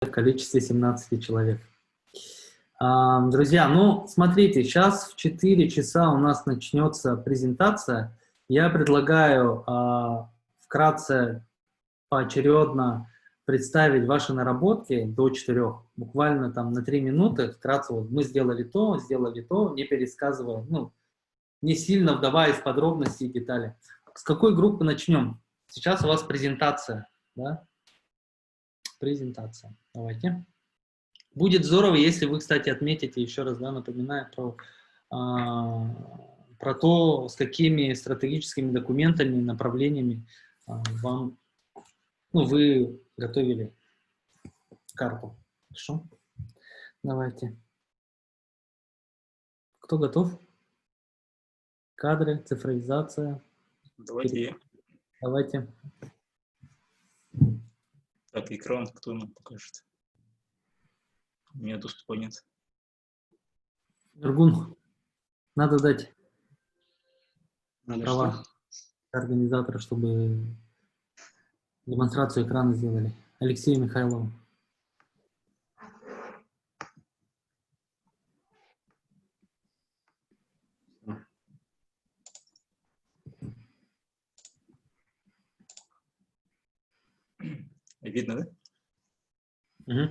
в количестве 17 человек. Друзья, ну, смотрите, сейчас в 4 часа у нас начнется презентация. Я предлагаю вкратце, поочередно представить ваши наработки до 4, буквально там на 3 минуты. Вкратце, вот мы сделали то, не пересказывая, ну, не сильно вдаваясь в подробности и детали. С какой группы начнем? Сейчас у вас презентация, да? Презентация. Давайте. Будет здорово, если вы, кстати, отметите, еще раз, да, напоминаю про то, с какими стратегическими документами, направлениями вам, ну, вы готовили карту. Хорошо? Давайте. Кто готов? Кадры, цифровизация. Давайте я. Давайте. Так, экран кто нам покажет? У меня доступа нет. Нургун, надо дать права Что? организатора, чтобы демонстрацию экрана сделали. Алексею Михайлову. Видно, да? Угу.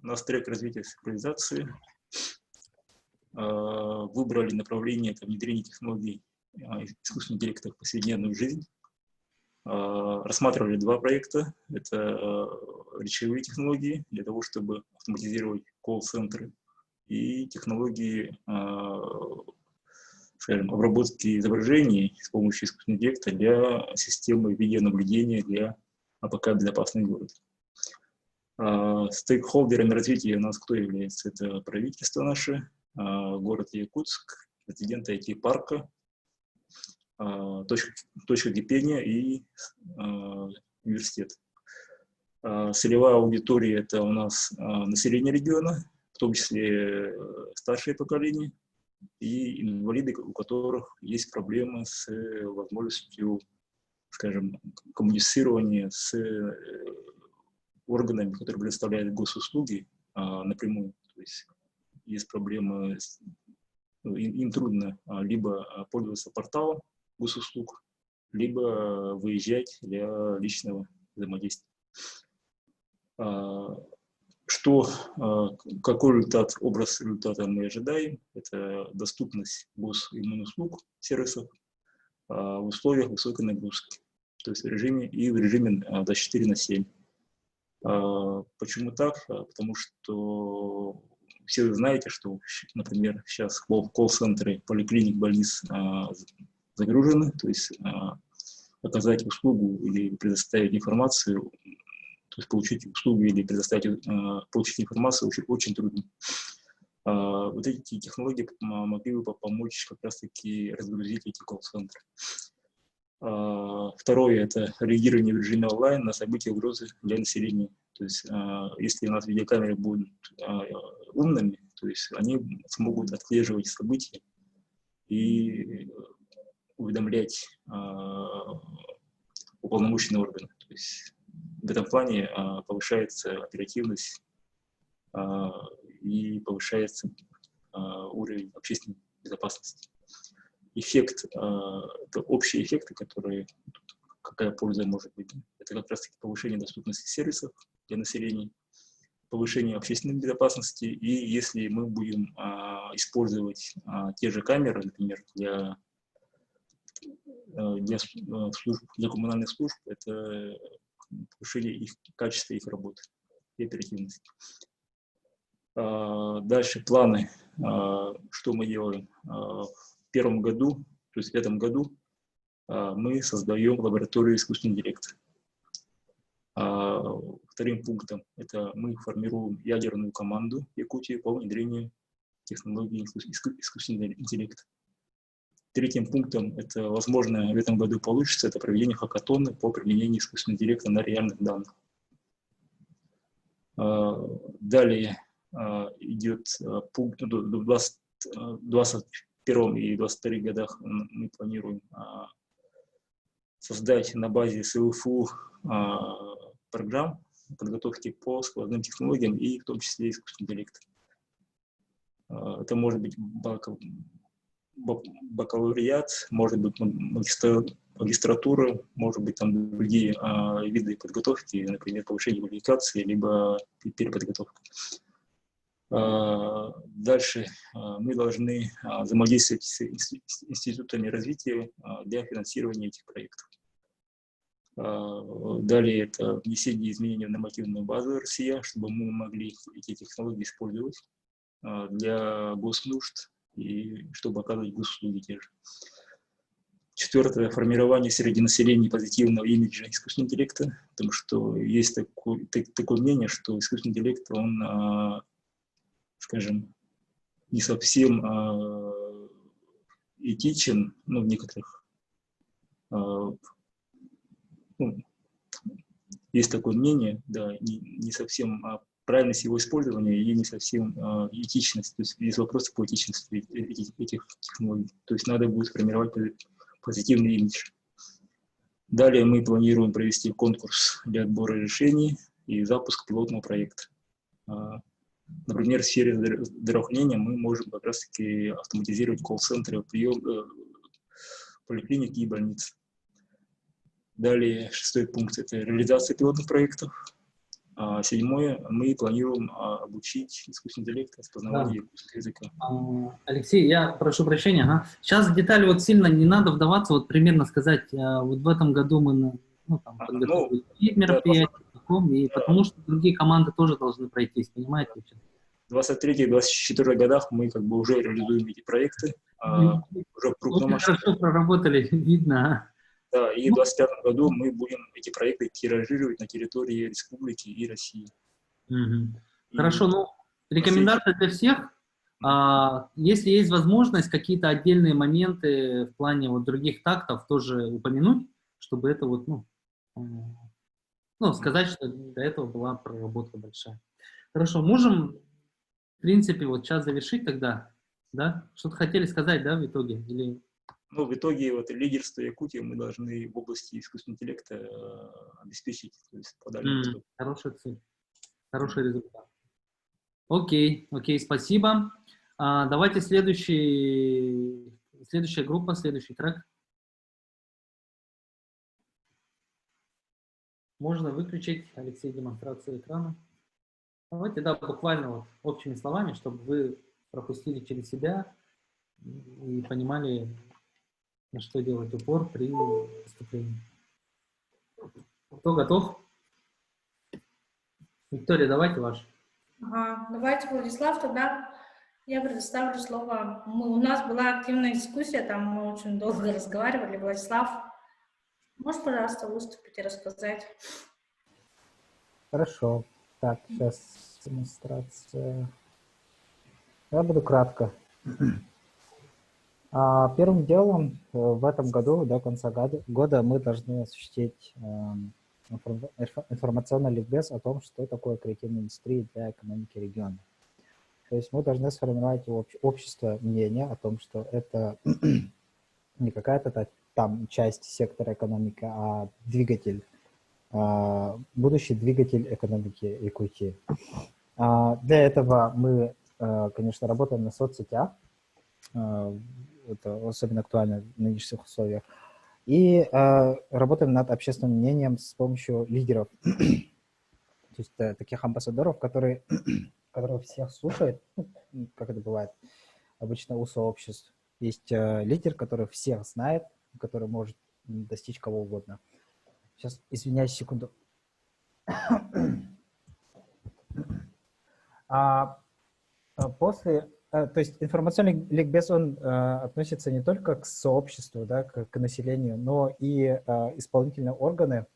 У нас трек развития цифровизации. Выбрали направление это внедрение технологий искусственного интеллекта в повседневную жизнь. Рассматривали 2 проекта. Это речевые технологии для того, чтобы автоматизировать колл-центры, и технологии, скажем, обработки изображений с помощью искусственного интеллекта для системы видеонаблюдения для АПК «Безопасный город». Стейкхолдерами развития у нас кто является? Это правительство наше, город Якутск, президент IT-парка, точка кипения и университет. Целевая аудитория – это у нас население региона, в том числе старшее поколение и инвалиды, у которых есть проблемы с возможностью, скажем, коммуницирования с органами, которые предоставляют госуслуги напрямую. То есть проблемы, им трудно либо пользоваться порталом госуслуг, либо выезжать для личного взаимодействия. Какой результат, образ результата мы ожидаем? Это доступность госиммунуслуг, сервисов в условиях высокой нагрузки, то есть в режиме 24/7. Почему так? Потому что все вы знаете, что, например, сейчас колл-центры поликлиник, больниц загружены, то есть оказать услугу или предоставить информацию, то есть получить услугу или получить информацию очень трудно. Вот эти технологии могли бы помочь как раз-таки разгрузить эти колл-центры. Второе – это реагирование в режиме онлайн на события и угрозы для населения. То есть если у нас видеокамеры будут умными, то есть они смогут отслеживать события и уведомлять уполномоченные органы. То есть в этом плане повышается оперативность и повышается уровень общественной безопасности. Эффект, это общие эффекты, какая польза может быть. Это как раз-таки повышение доступности сервисов для населения, повышение общественной безопасности. И если мы будем использовать те же камеры, например, для коммунальных служб, это повышение качества их работы и оперативности. Дальше планы, что мы делаем. В первом году, то есть в этом году, мы создаем лабораторию искусственного интеллекта. Вторым пунктом это мы формируем ядерную команду Якутии по внедрению технологий искусственного интеллекта. Третьим пунктом это, возможно, в этом году получится, это проведение хакатона по применению искусственного интеллекта на реальных данных. Далее идет пункт в 2021 и 2022 годах мы планируем создать на базе СЛФУ программ подготовки по складным технологиям и в том числе искусственный интеллект. Это может быть бакалавриат, может быть магистратура, может быть там другие виды подготовки, например, повышение квалификации, либо переподготовка. Дальше мы должны взаимодействовать с институтами развития для финансирования этих проектов. Далее это внесение изменений в нормативную базу РСИА, чтобы мы могли эти технологии использовать для госнужд и чтобы оказывать госуслуги те же. Четвертое — формирование среди населения позитивного имиджа искусственного интеллекта, потому что есть такое мнение, что искусственный интеллект, он, скажем, не совсем этичен, ну, в некоторых, есть такое мнение, да, не совсем правильность его использования и не совсем этичность, то есть есть вопросы по этичности этих технологий, то есть надо будет формировать позитивный имидж. Далее мы планируем провести конкурс для отбора решений и запуск пилотного проекта. Например, в сфере здравоохранения мы можем как раз-таки автоматизировать колл-центры поликлиники и больниц. Далее, шестой пункт — это реализация пилотных проектов. Седьмое, мы планируем обучить искусственный интеллект распознаванию языка. Алексей, я прошу прощения. Ага. Сейчас в детали вот сильно не надо вдаваться, вот примерно сказать, вот в этом году мы подготовили мероприятие, и потому что другие команды тоже должны пройтись, понимаете? В 2023-2024 годах мы как бы уже реализуем эти проекты, уже в крупном масштабе. Хорошо проработали, видно. Да, и в 2025 году мы будем эти проекты тиражировать на территории республики и России. Хорошо, ну, рекомендация для всех. Если есть возможность, какие-то отдельные моменты в плане вот других тактов тоже упомянуть, чтобы это вот, сказать, что до этого была проработка большая. Хорошо, можем, в принципе, вот сейчас завершить тогда, да? Что-то хотели сказать, да, в итоге? Или... Ну, в итоге вот лидерство Якутии мы должны в области искусственного интеллекта обеспечить, то есть по Дальнему Востоку. Хорошая цель, хороший результат. Окей, спасибо. Давайте следующая группа, следующий трек. Можно выключить, Алексей, демонстрацию экрана. Давайте, да, буквально вот общими словами, чтобы вы пропустили через себя и понимали, на что делать упор при выступлении. Кто готов? Виктория, давайте ваш. Давайте, Владислав, тогда я предоставлю слово. У нас была активная дискуссия, там мы очень долго разговаривали. Владислав, можешь, пожалуйста, выступить и рассказать? Хорошо. Так, сейчас демонстрация. Я буду кратко. Первым делом в этом году, до конца года, мы должны осуществить информационный ликбез о том, что такое креативная индустрия для экономики региона. То есть мы должны сформировать у общества мнение о том, что это не какая-то там часть сектора экономики, а двигатель, будущий двигатель экономики Якутии. Для этого мы, конечно, работаем на соцсетях, это особенно актуально в нынешних условиях, и работаем над общественным мнением с помощью лидеров, то есть таких амбассадоров, которые всех слушают, как это бывает обычно у сообществ. Есть лидер, который всех знает, который может достичь кого угодно. Сейчас, извиняюсь, секунду. То есть информационный ликбез, он относится не только к сообществу, да, к населению, но и исполнительные органы,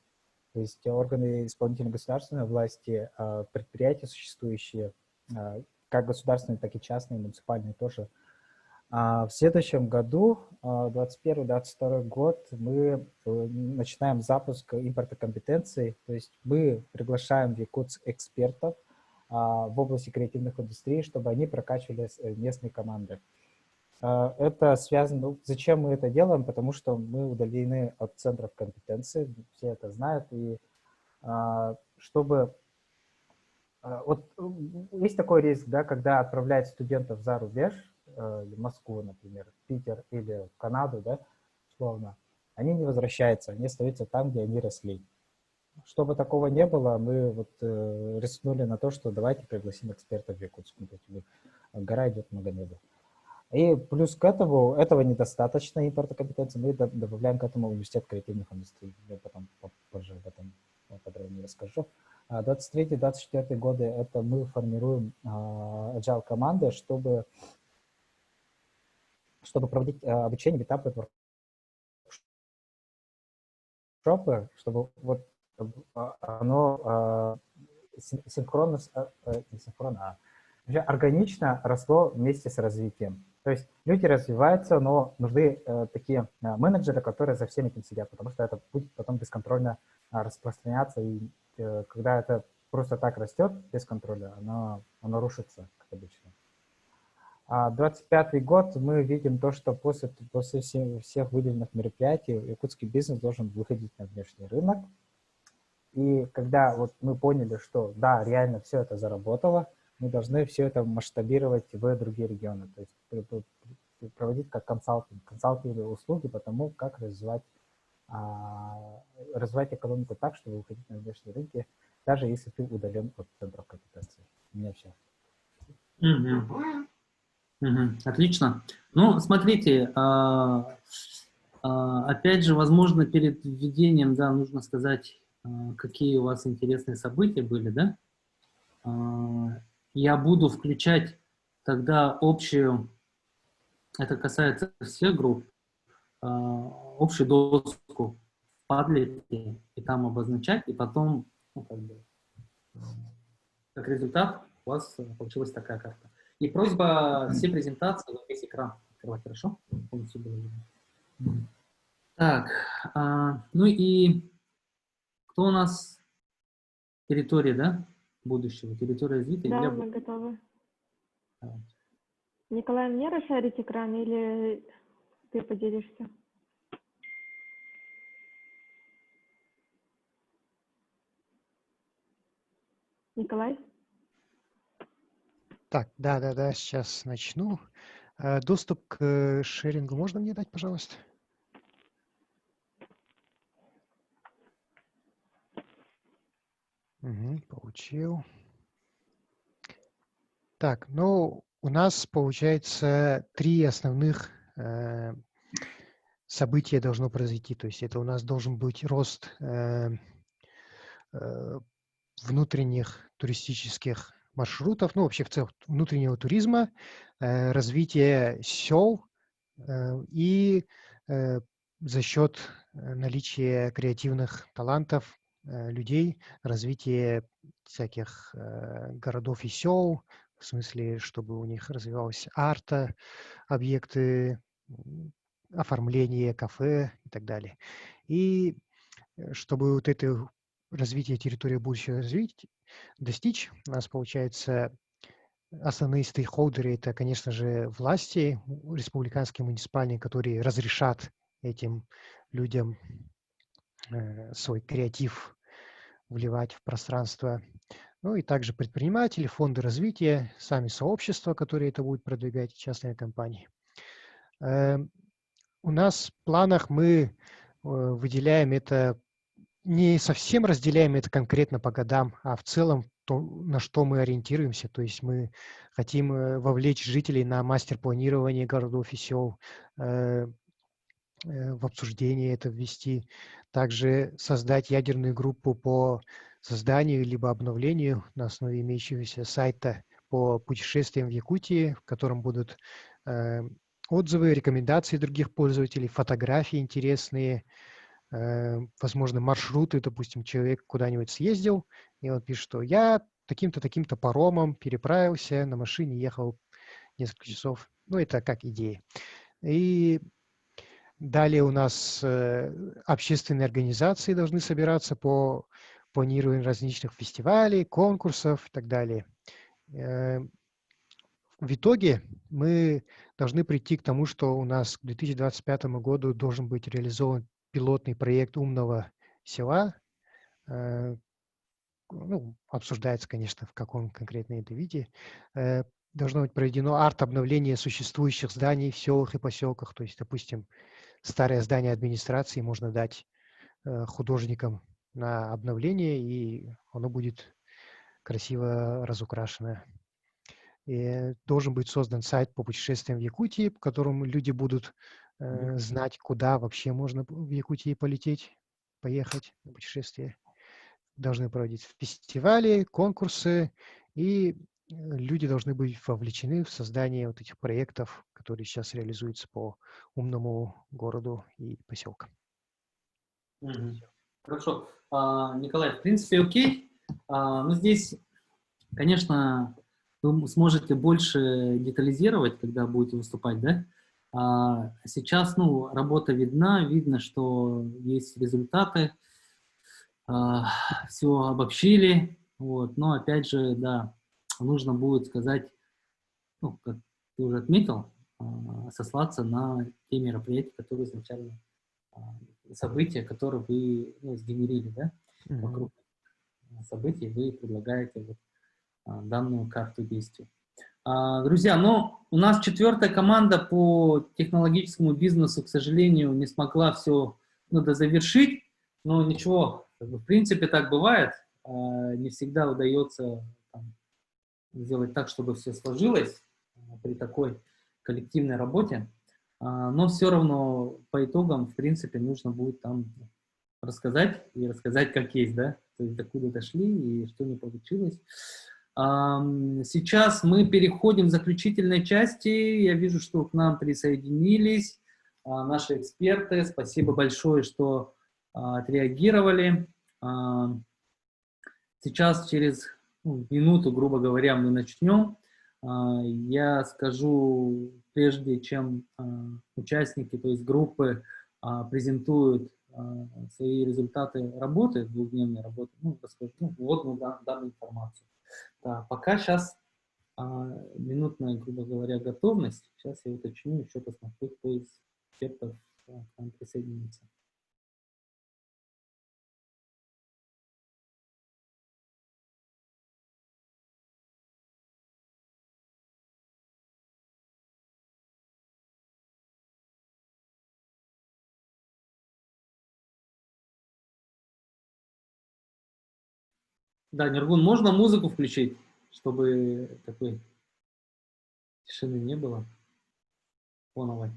то есть органы исполнительной государственной власти, предприятия существующие, как государственные, так и частные, муниципальные тоже. В следующем году, 2021-2022 год, мы начинаем запуск импорта компетенций, то есть мы приглашаем в Якутск экспертов в области креативных индустрий, чтобы они прокачивали местные команды. Это связано... Зачем мы это делаем? Потому что мы удалены от центров компетенции, все это знают, и чтобы... Вот есть такой риск, да, когда отправляют студентов за рубеж, в Москву, например, в Питер или в Канаду, да, условно, они не возвращаются, они остаются там, где они росли. Чтобы такого не было, мы вот рискнули на то, что давайте пригласим экспертов в Якутск. Гора идет много неба. И плюс к этому, этого недостаточно импорта компетенции, мы добавляем к этому университет креативных индустрий. Я потом позже об этом подробнее расскажу. 23-24 годы это мы формируем agile команды, чтобы проводить обучение, этапы, воркшопы, чтобы вот оно синхронно, не синхронно, а органично росло вместе с развитием. То есть люди развиваются, но нужны такие менеджеры, которые за всем этим сидят, потому что это будет потом бесконтрольно распространяться, и когда это просто так растет без контроля, оно рушится, как обычно. 25-й год мы видим то, что после всех выделенных мероприятий якутский бизнес должен выходить на внешний рынок. И когда вот мы поняли, что да, реально все это заработало, мы должны все это масштабировать в другие регионы. То есть проводить как консалтинговые услуги по тому, как развивать экономику так, чтобы выходить на внешние рынки, даже если ты удален от центров компетенции. У меня все. Отлично. Ну, смотрите, опять же, возможно, перед введением, да, нужно сказать, какие у вас интересные события были, да? Я буду включать тогда общую, это касается всех групп, общую доску в Padlet и там обозначать, и потом, ну, как результат у вас получилась такая карта. И просьба все презентации на весь экран открывать, хорошо? Полностью было видно. Так, ну и кто у нас? Территория, да? Будущего, территория развития. Да, мы готовы. Николай, мне расшарить экран или ты поделишься? Николай? Так, да, сейчас начну. Доступ к шерингу можно мне дать, пожалуйста? Получил. Так, ну, у нас, получается, 3 основных события должно произойти. То есть это у нас должен быть рост внутренних туристических маршрутов, ну, вообще в целом внутреннего туризма, развитие сел и за счет наличия креативных талантов людей, развитие всяких городов и сел, в смысле, чтобы у них развивалась арта, объекты, оформление кафе и так далее. И чтобы вот это развитие территории будущего достичь, у нас, получается, основные стейкхолдеры – это, конечно же, власти, республиканские, муниципальные, которые разрешат этим людям свой креатив вливать в пространство. Ну и также предприниматели, фонды развития, сами сообщества, которые это будут продвигать, частные компании. У нас в планах мы выделяем это, не совсем разделяем это конкретно по годам, а в целом то, на что мы ориентируемся. То есть мы хотим вовлечь жителей на мастер-планирование городов и сел, в обсуждение это ввести. Также создать ядерную группу по созданию либо обновлению на основе имеющегося сайта по путешествиям в Якутии, в котором будут отзывы, рекомендации других пользователей, фотографии интересные, возможно, маршруты, допустим, человек куда-нибудь съездил, и он пишет, что я таким-то, таким-то паромом переправился, на машине ехал несколько часов. Ну, это как идея. И далее у нас общественные организации должны собираться по планированию различных фестивалей, конкурсов и так далее. В итоге мы должны прийти к тому, что у нас к 2025 году должен быть реализован пилотный проект умного села, ну, обсуждается, конечно, в каком конкретно это виде, должно быть проведено арт-обновление существующих зданий в селах и поселках. То есть, допустим, старое здание администрации можно дать художникам на обновление, и оно будет красиво разукрашено. И должен быть создан сайт по путешествиям в Якутии, по которому люди будут знать, куда вообще можно в Якутии полететь, поехать на путешествие. Должны проводить фестивали, конкурсы, и люди должны быть вовлечены в создание вот этих проектов, которые сейчас реализуются по умному городу и поселкам. Хорошо. Николай, в принципе, окей. Но здесь, конечно, вы сможете больше детализировать, когда будете выступать, да? Сейчас, ну, работа видна, видно, что есть результаты, все обобщили, вот, но, опять же, да, нужно будет сказать, ну, как ты уже отметил, сослаться на те мероприятия, которые изначально, события, которые вы, ну, сгенерили, да, вокруг событий вы предлагаете вот, данную карту действий. Друзья, ну, у нас 4-я команда по технологическому бизнесу, к сожалению, не смогла все, ну, дозавершить, но ничего, в принципе, так бывает, не всегда удается там сделать так, чтобы все сложилось при такой коллективной работе, но все равно по итогам, в принципе, нужно будет там рассказать, как есть, да, то есть докуда дошли и что не получилось. Сейчас мы переходим к заключительной части. Я вижу, что к нам присоединились наши эксперты. Спасибо большое, что отреагировали. Сейчас через минуту, грубо говоря, мы начнем. Я скажу, прежде чем участники, то есть группы, презентуют свои результаты работы, двухдневной работы, ну, расскажу, вводную данную информацию. Да, пока сейчас минутная, грубо говоря, готовность. Сейчас я уточню, еще посмотрю, кто из экспертов к нам присоединится. Да, Нергун, можно музыку включить, чтобы такой тишины не было? Фоново.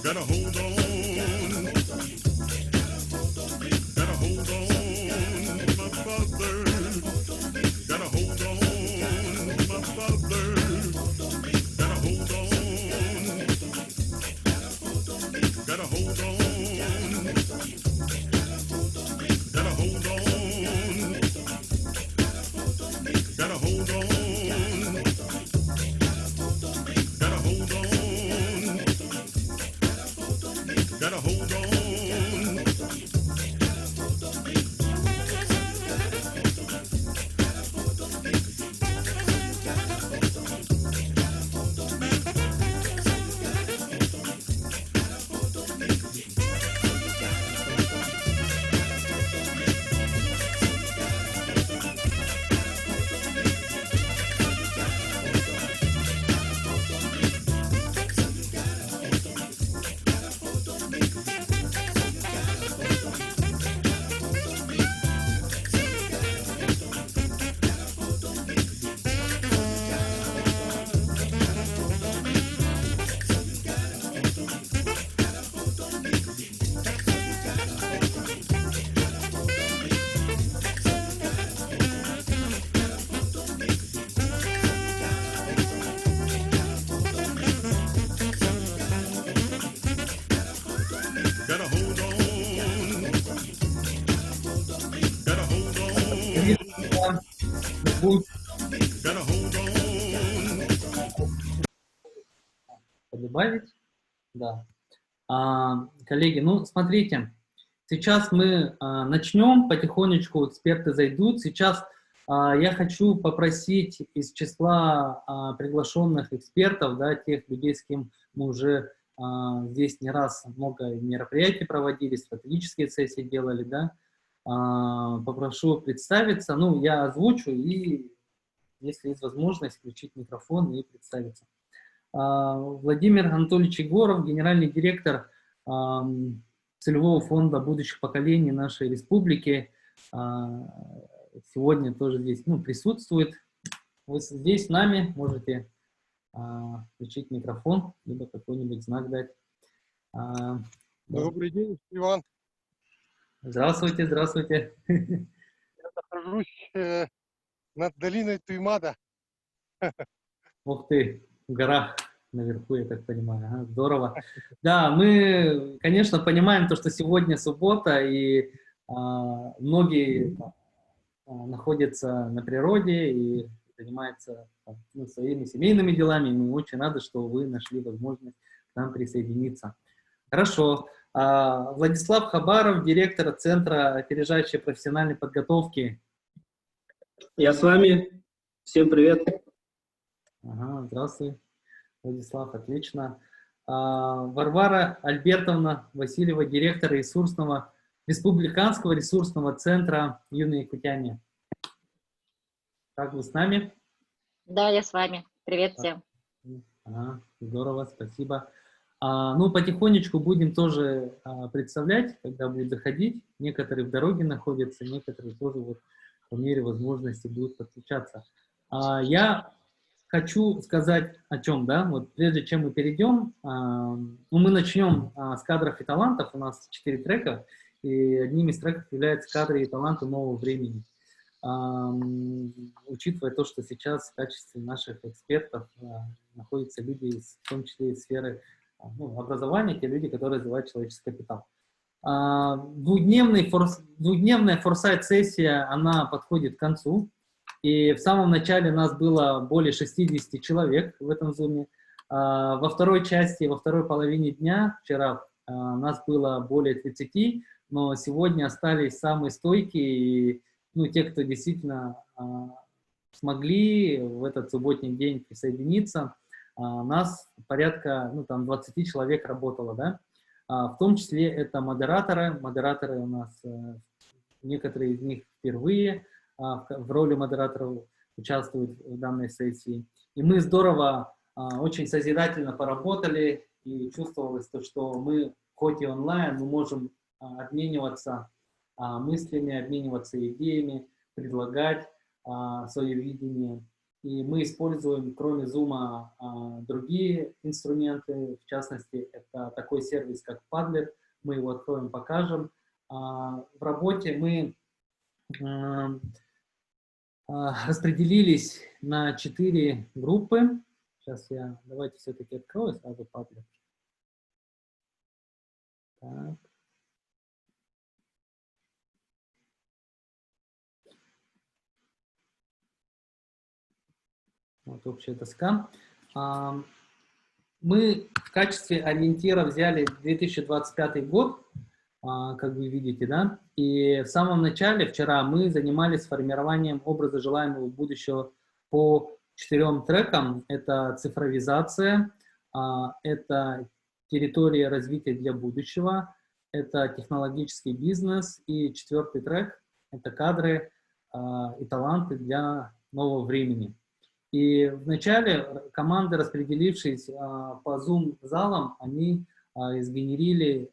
Gotta hold on, my father. Добавить? Да. Коллеги, ну, смотрите, сейчас мы начнем, потихонечку эксперты зайдут. Сейчас я хочу попросить из числа приглашенных экспертов, да, тех людей, с кем мы уже здесь не раз много мероприятий проводили, стратегические сессии делали, да, попрошу представиться. Ну, я озвучу и, если есть возможность, включить микрофон и представиться. Владимир Анатольевич Егоров, генеральный директор целевого фонда будущих поколений нашей республики, сегодня тоже здесь присутствует. Вы здесь с нами, можете включить микрофон, либо какой-нибудь знак дать. Добрый день, Иван. Здравствуйте, здравствуйте. Я нахожусь над долиной Туймада. Ух ты, в горах наверху, я так понимаю. Ага, здорово. Да, мы, конечно, понимаем то, что сегодня суббота, и многие находятся на природе и занимаются своими семейными делами. И мы очень рады, что вы нашли возможность к нам присоединиться. Хорошо. Владислав Хабаров, директор Центра опережающей профессиональной подготовки. Я с вами. Всем привет. Ага, здравствуй, Владислав, отлично. Варвара Альбертовна Васильева, директор Республиканского ресурсного центра «Юные якутяне». Как вы с нами? Да, я с вами. Привет всем. Ага, здорово, спасибо. Ну, потихонечку будем тоже представлять, когда будет заходить. Некоторые в дороге находятся, некоторые тоже вот по мере возможности будут подключаться. Я хочу сказать о чем, да, вот прежде чем мы перейдем, мы начнем с кадров и талантов, у нас 4 трека, и одним из треков является кадры и таланты нового времени. Учитывая то, что сейчас в качестве наших экспертов находятся люди, в том числе из сферы образования, те люди, которые развивают человеческий капитал. Двухдневная форсайт-сессия, она подходит к концу. И в самом начале нас было более 60 человек в этом зуме. Во второй части, во второй половине дня, вчера нас было более 30, но сегодня остались самые стойкие, и, те, кто действительно смогли в этот субботний день присоединиться. Нас порядка 20 человек работало, да? В том числе это модераторы. Модераторы у нас, некоторые из них впервые в роли модераторов участвуют в данной сессии. И мы здорово, очень созидательно поработали, и чувствовалось то, что мы, хоть и онлайн, мы можем обмениваться мыслями, обмениваться идеями, предлагать свое видение. И мы используем, кроме Zoom, другие инструменты. В частности, это такой сервис, как Padlet. Мы его откроем, покажем. В работе мы распределились на 4 группы. Сейчас давайте все-таки открою сразу Padlet. Так. Вот общая доска. Мы в качестве ориентира взяли 2025 год, как вы видите, да, и в самом начале, вчера, мы занимались формированием образа желаемого будущего по 4 трекам. Это цифровизация, это территория развития для будущего, это технологический бизнес, и 4-й трек – это кадры и таланты для нового времени. И вначале команды, распределившись по Zoom-залам, они сгенерили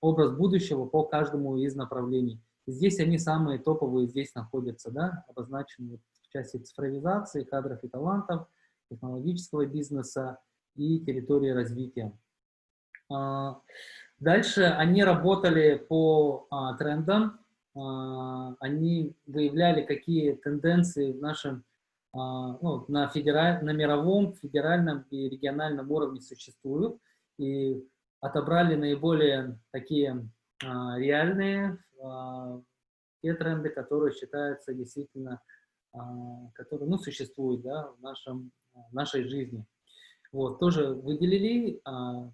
образ будущего по каждому из направлений. И здесь они самые топовые здесь находятся, да, обозначены в части цифровизации, кадров и талантов, технологического бизнеса и территории развития. Дальше они работали по трендам, они выявляли, какие тенденции в нашем на мировом, федеральном и региональном уровне существуют, и отобрали наиболее такие реальные те тренды, которые считаются действительно которые, ну, существуют, да, в нашей жизни. Вот, тоже выделили,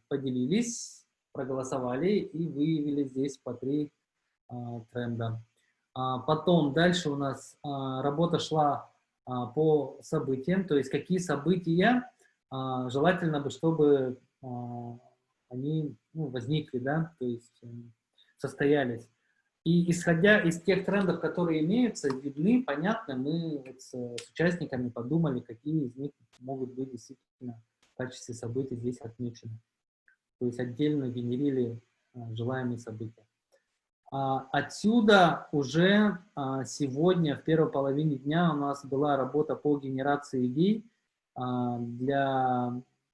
поделились, проголосовали и выявили здесь по 3 тренда. Потом дальше у нас работа шла по событиям, то есть какие события желательно бы, чтобы они, ну, возникли, да, то есть состоялись. И исходя из тех трендов, которые имеются, видны, понятно, мы вот с участниками подумали, какие из них могут быть действительно в качестве событий здесь отмечены. То есть отдельно генерили желаемые события. Отсюда уже сегодня, в первой половине дня, у нас была работа по генерации идей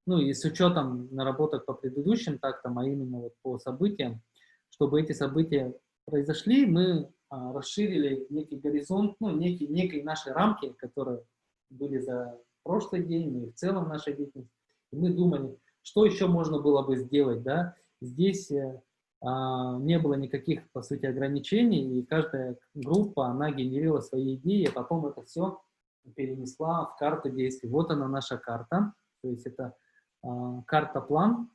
ну и с учетом наработок по предыдущим тактам, а именно вот по событиям, чтобы эти события произошли, мы расширили некий горизонт, ну, некие наши рамки, которые были за прошлый день, и в целом нашей деятельности. И мы думали, что еще можно было бы сделать, да. Здесь не было никаких, по сути, ограничений, и каждая группа, она генерила свои идеи, а потом это все перенесла в карту действий. Вот она, наша карта, то есть это карта-план.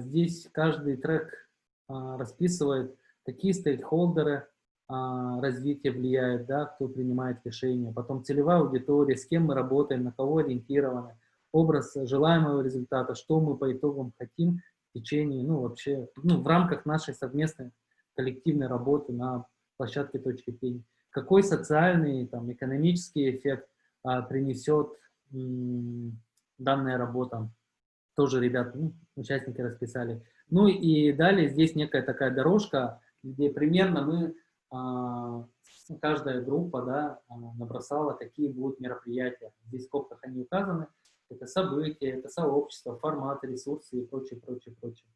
Здесь каждый трек расписывает, какие стейкхолдеры развития влияют, да, кто принимает решения, потом целевая аудитория, с кем мы работаем, на кого ориентированы, образ желаемого результата, что мы по итогам хотим в течение, ну, вообще, ну, в рамках нашей совместной коллективной работы на площадке «Точки пения». Какой социальный, там, экономический эффект принесет данная работа. Тоже ребята, ну, участники расписали. Ну и далее здесь некая такая дорожка, где примерно мы, каждая группа, да, набросала, какие будут мероприятия. Здесь в скобках они указаны. Это события, это сообщество, форматы, ресурсы и прочее, прочее, прочее.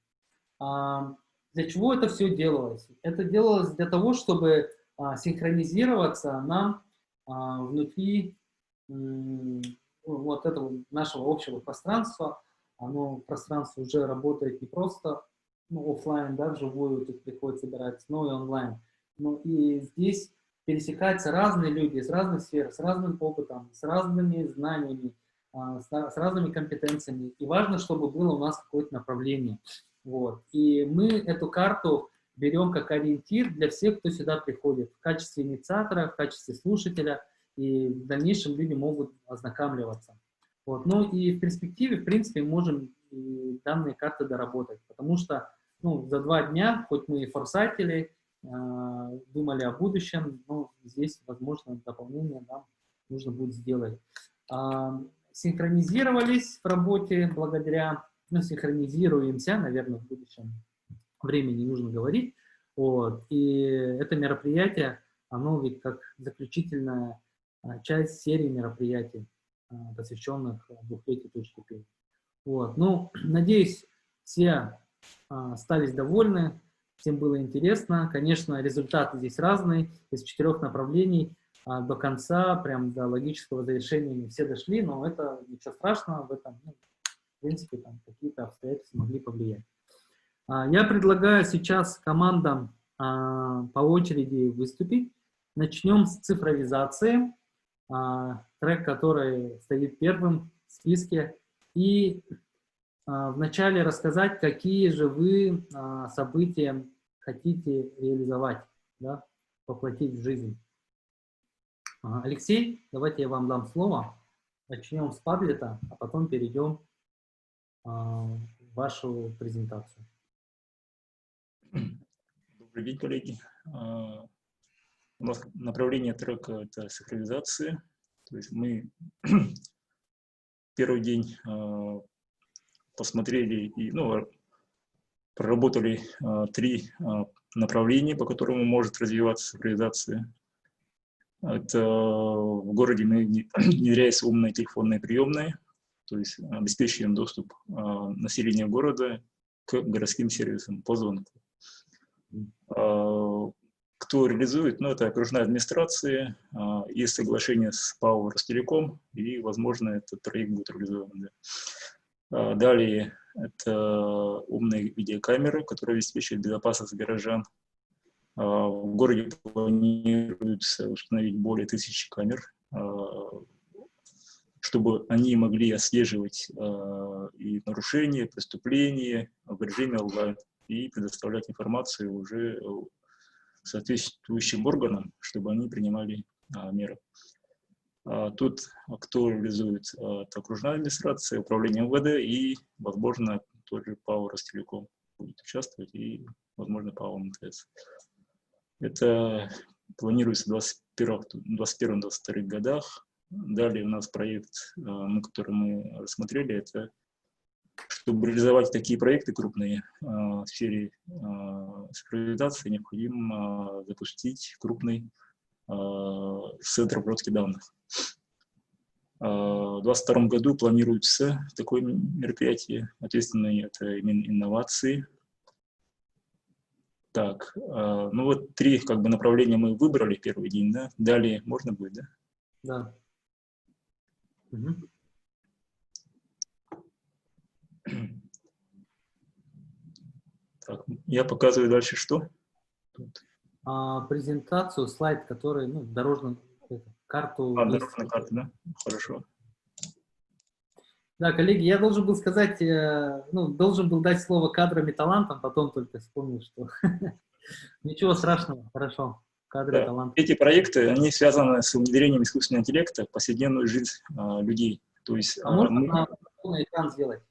Для чего это все делалось? Это делалось для того, чтобы синхронизироваться нам внутри вот этого нашего общего пространства. Пространство уже работает не просто офлайн, да, вживую, тут приходится собираться, но и онлайн. Ну и здесь пересекаются разные люди из разных сфер, с разным опытом, с разными знаниями, с разными компетенциями. И важно, чтобы было у нас какое-то направление. Вот. И мы эту карту берем как ориентир для всех, кто сюда приходит, в качестве инициатора, в качестве слушателя, и в дальнейшем люди могут ознакомливаться. Вот. Ну и в перспективе, в принципе, можем и данные карты доработать, потому что, ну, за 2 дня, хоть мы и форсайтили, думали о будущем, но здесь, возможно, дополнение нам нужно будет сделать. Синхронизировались в работе благодаря, ну, синхронизируемся, наверное, в будущем времени нужно говорить. Вот. И это мероприятие, оно ведь как заключительная часть серии мероприятий, посвященных 2-летию «Точки пения». Вот. Ну, надеюсь, все остались довольны, всем было интересно. Конечно, результаты здесь разные, из 4 направлений до конца, прям до логического завершения не все дошли, но это ничего страшного, в этом, ну, в принципе, там какие-то обстоятельства могли повлиять. Я предлагаю сейчас командам по очереди выступить. Начнем с цифровизации. Трек, который стоит первым в списке. И вначале рассказать, какие же вы события хотите реализовать, да, воплотить в жизнь. Алексей, давайте я вам дам слово. Начнем с Padlet, а потом перейдем в вашу презентацию. Добрый день, коллеги. У нас направление трека — это синхронизация. То есть мы первый день посмотрели и, ну, проработали 3 направления, по которым может развиваться синхронизация. Это в городе мы внедряется умная телефонная приемная, то есть обеспечиваем доступ населения города к городским сервисам по звонку. Кто реализует? Ну, это окружная администрация, есть соглашение с ПАО «Ростелеком», и, возможно, этот проект будет реализован. Да. Далее это умные видеокамеры, которые обеспечивают безопасность горожан. В городе планируется установить более 1000 камер чтобы они могли отслеживать и нарушения, преступления в режиме онлайн и предоставлять информацию уже соответствующим органам, чтобы они принимали меры. Тут актуализует окружная администрация, управление МВД и, возможно, тоже ПАО Ростелеком будет участвовать и, возможно, ПАО МТС. Это планируется в 2021-2022 годах. Далее у нас проект, который мы рассмотрели, это чтобы реализовать такие проекты крупные в сфере цифровизации, необходимо запустить крупный центр обработки данных. В 2022 году планируется такое мероприятие, ответственное это именно инновации. Так, ну вот 3 как бы направления мы выбрали первый день, да? Далее можно будет, да? Да. Угу. Так, я показываю дальше что? Тут. Презентацию, слайд, который, ну, дорожную карту. Дорожная карта, да? Хорошо. Да, коллеги, я должен был сказать, ну, должен был дать слово кадрам и талантам, потом только вспомнил, что ничего страшного, хорошо, кадры и таланты. Эти проекты, они связаны с внедрением искусственного интеллекта в повседневную жизнь людей. То есть, можно на полный экран сделать?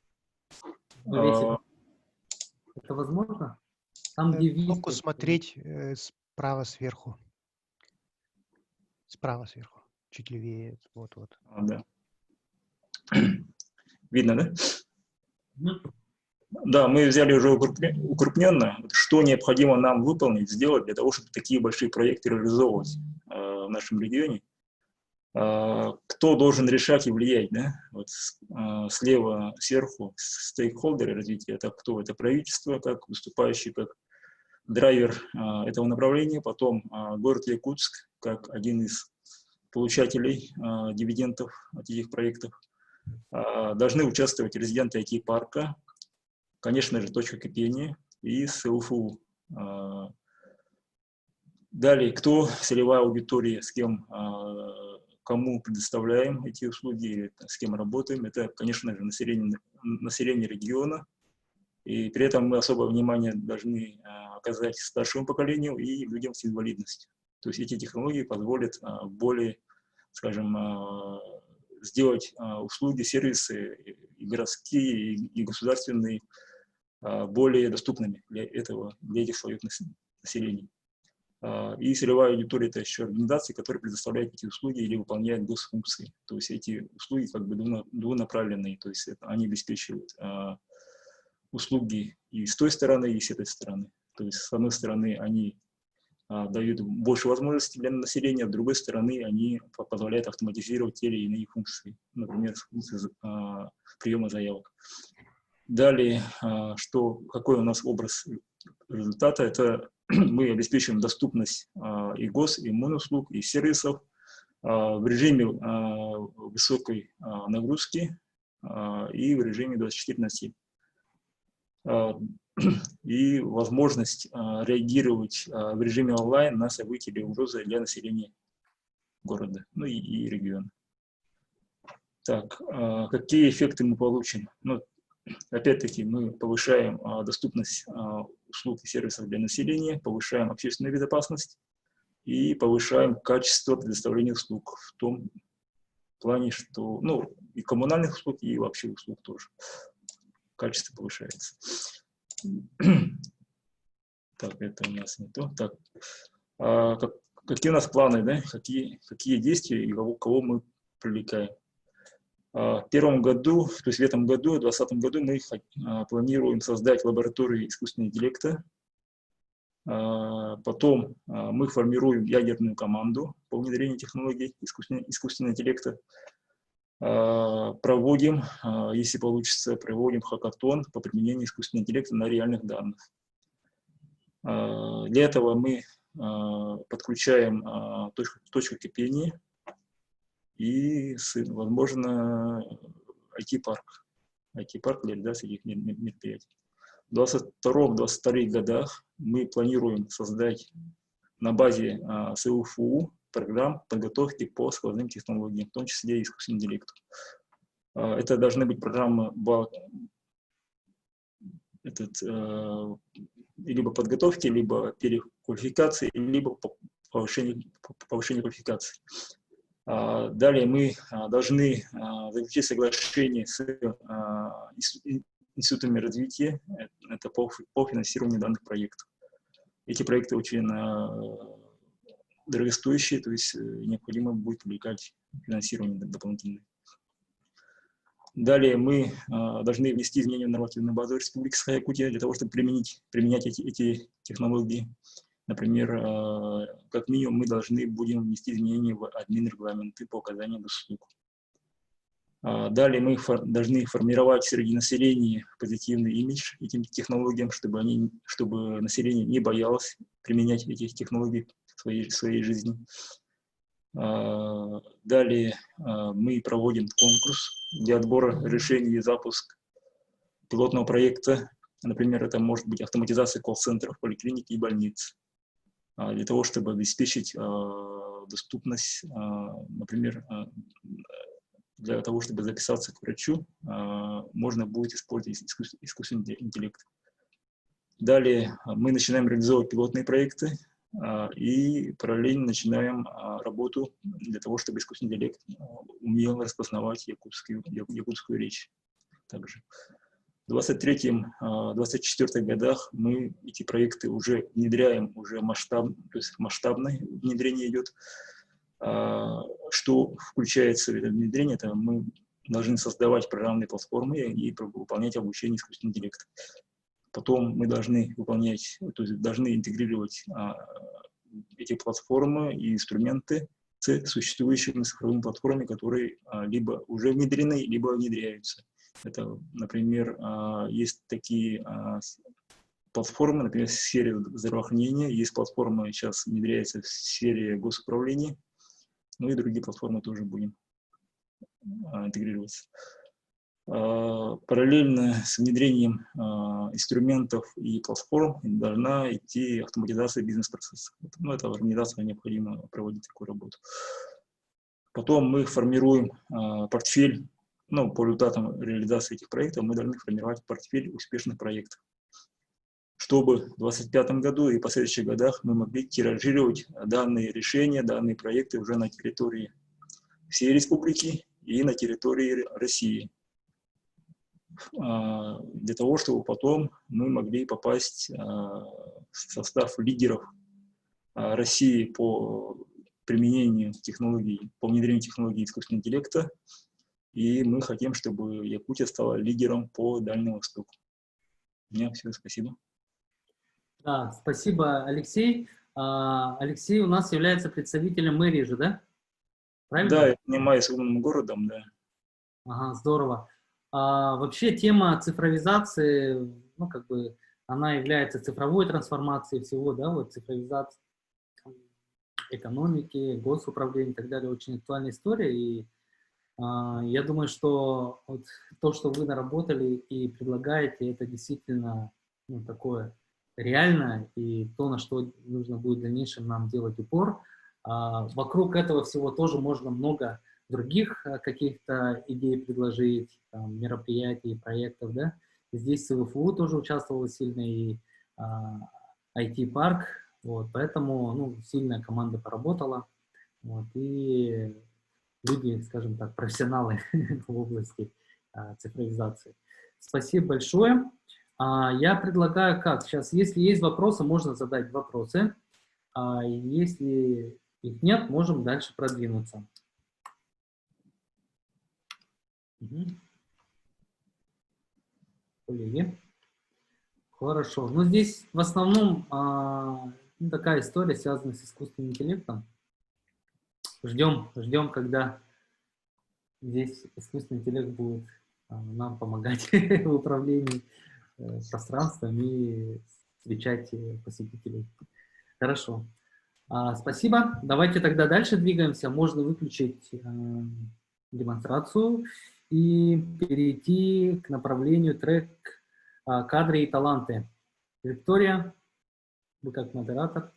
Это возможно? Там, где кнопку смотреть справа сверху. Справа сверху. Чуть левее. Вот-вот. Да. Видно, да? Да, мы взяли уже укрупненно, что необходимо нам выполнить, сделать для того, чтобы такие большие проекты реализовывать в нашем регионе. Кто должен решать и влиять, да? Вот слева, сверху, стейкхолдеры развития, это кто? Это правительство, как выступающий, как драйвер этого направления, потом город Якутск, как один из получателей дивидендов от этих проектов. Должны участвовать резиденты IT-парка, конечно же, точка кипения и СУФУ. Далее, кто целевая аудитория, с кем, кому предоставляем эти услуги, с кем работаем, это, конечно же, население региона. И при этом мы особое внимание должны оказать старшему поколению и людям с инвалидностью. То есть эти технологии позволят более, скажем, сделать услуги, сервисы и городские, и государственные более доступными для этих слоев населения. И целевая аудитория — это еще организации, которые предоставляют эти услуги или выполняют госфункции. То есть эти услуги как бы двунаправленные, то есть они обеспечивают услуги и с той стороны, и с этой стороны. То есть с одной стороны они дают больше возможностей для населения, с другой стороны они позволяют автоматизировать те или иные функции, например, функции приема заявок. Далее, какой у нас образ результата? Это мы обеспечиваем доступность и и монуслуг, и сервисов в режиме высокой нагрузки и в режиме 24/7. И возможность реагировать в режиме онлайн на события или угрозы для населения города, ну и региона. Так, какие эффекты мы получим? Ну, опять-таки, мы повышаем доступность услуг и сервисов для населения, повышаем общественную безопасность и повышаем качество предоставления услуг в том плане, что, ну, и коммунальных услуг, и вообще услуг тоже. Качество повышается. Так, это у нас не то. Так, какие у нас планы, да? Какие действия и кого мы привлекаем? В первом году, то есть в этом году, в 2020 году мы планируем создать лабораторию искусственного интеллекта. Потом мы формируем ядерную команду по внедрению технологий искусственного интеллекта. Проводим, если получится, проводим хакатон по применению искусственного интеллекта на реальных данных. Для этого мы подключаем точку кипения и, возможно, IT-парк. IT-парк для реализации этих мероприятий. В 2022-2022 годах мы планируем создать на базе СУФУ программ подготовки по сквозным технологиям, в том числе и искусственному интеллекту. Это должны быть программы либо подготовки, либо переквалификации, либо повышения квалификации. Далее мы должны заключить соглашение с институтами развития, это по финансированию данных проектов. Эти проекты очень дорогостоящие, то есть необходимо будет привлекать финансирование дополнительное. Далее мы должны внести изменения в нормативную базу Республики Саха-Якутия для того, чтобы применять эти технологии. Например, как минимум мы должны будем внести изменения в админ-регламенты по оказанию услуг. Далее мы должны формировать среди населения позитивный имидж этим технологиям, чтобы население не боялось применять эти технологии в своей жизни. Далее мы проводим конкурс для отбора решений и запуск пилотного проекта. Например, это может быть автоматизация колл-центров, поликлиник и больниц. Для того, чтобы обеспечить доступность, например, для того, чтобы записаться к врачу, можно будет использовать искусственный интеллект. Далее мы начинаем реализовывать пилотные проекты и параллельно начинаем работу для того, чтобы искусственный интеллект умел распознавать якутскую речь. Также в 2023-2024 годах мы эти проекты уже внедряем, уже масштабное внедрение идет. Что включается в это внедрение, это мы должны создавать программные платформы и выполнять обучение искусственного интеллекта. Потом мы должны выполнять, то есть должны интегрировать эти платформы и инструменты с существующими цифровыми платформами, которые либо уже внедрены, либо внедряются. Это, например, есть такие платформы, например, в сфере здравоохранения, есть платформы, сейчас внедряются в сфере госуправления, ну и другие платформы тоже будем интегрироваться. Параллельно с внедрением инструментов и платформ должна идти автоматизация бизнес-процесса. Ну, это организация необходимо проводить такую работу. Потом мы формируем портфель, ну, по результатам реализации этих проектов мы должны формировать портфель успешных проектов, чтобы в 2025 году и последующих годах мы могли тиражировать данные решения, данные проекты уже на территории всей республики и на территории России. Для того, чтобы потом мы могли попасть в состав лидеров России по применению технологий, по внедрению технологий искусственного интеллекта. И мы хотим, чтобы Якутия стала лидером по Дальнему Востоку. У меня все, спасибо. Да, спасибо, Алексей. Алексей у нас является представителем мэрии же, да? Правильно? Да, я занимаюсь умным городом, да. Ага, здорово. Вообще тема цифровизации, ну, как бы, она является цифровой трансформацией всего, да, вот цифровизация экономики, госуправления и так далее, очень актуальная история, и я думаю, что вот то, что вы наработали и предлагаете, это действительно, ну, такое реальное, и то, на что нужно будет в дальнейшем нам делать упор. Вокруг этого всего тоже можно много других каких-то идей предложить, там, мероприятий, проектов, да. Здесь ЦВФУ тоже участвовала сильно, и IT-парк, вот, поэтому, ну, сильная команда поработала, вот, и люди, скажем так, профессионалы в области цифровизации. Спасибо большое. Я предлагаю как? Сейчас, если есть вопросы, можно задать вопросы. Если их нет, можем дальше продвинуться. Коллеги. Хорошо. Ну, здесь в основном такая история, связанная с искусственным интеллектом. Ждем, когда здесь искусственный интеллект будет нам помогать в управлении пространством и встречать посетителей. Хорошо. Спасибо. Давайте тогда дальше двигаемся. Можно выключить демонстрацию и перейти к направлению трек «Кадры и таланты». Виктория, вы как модератор.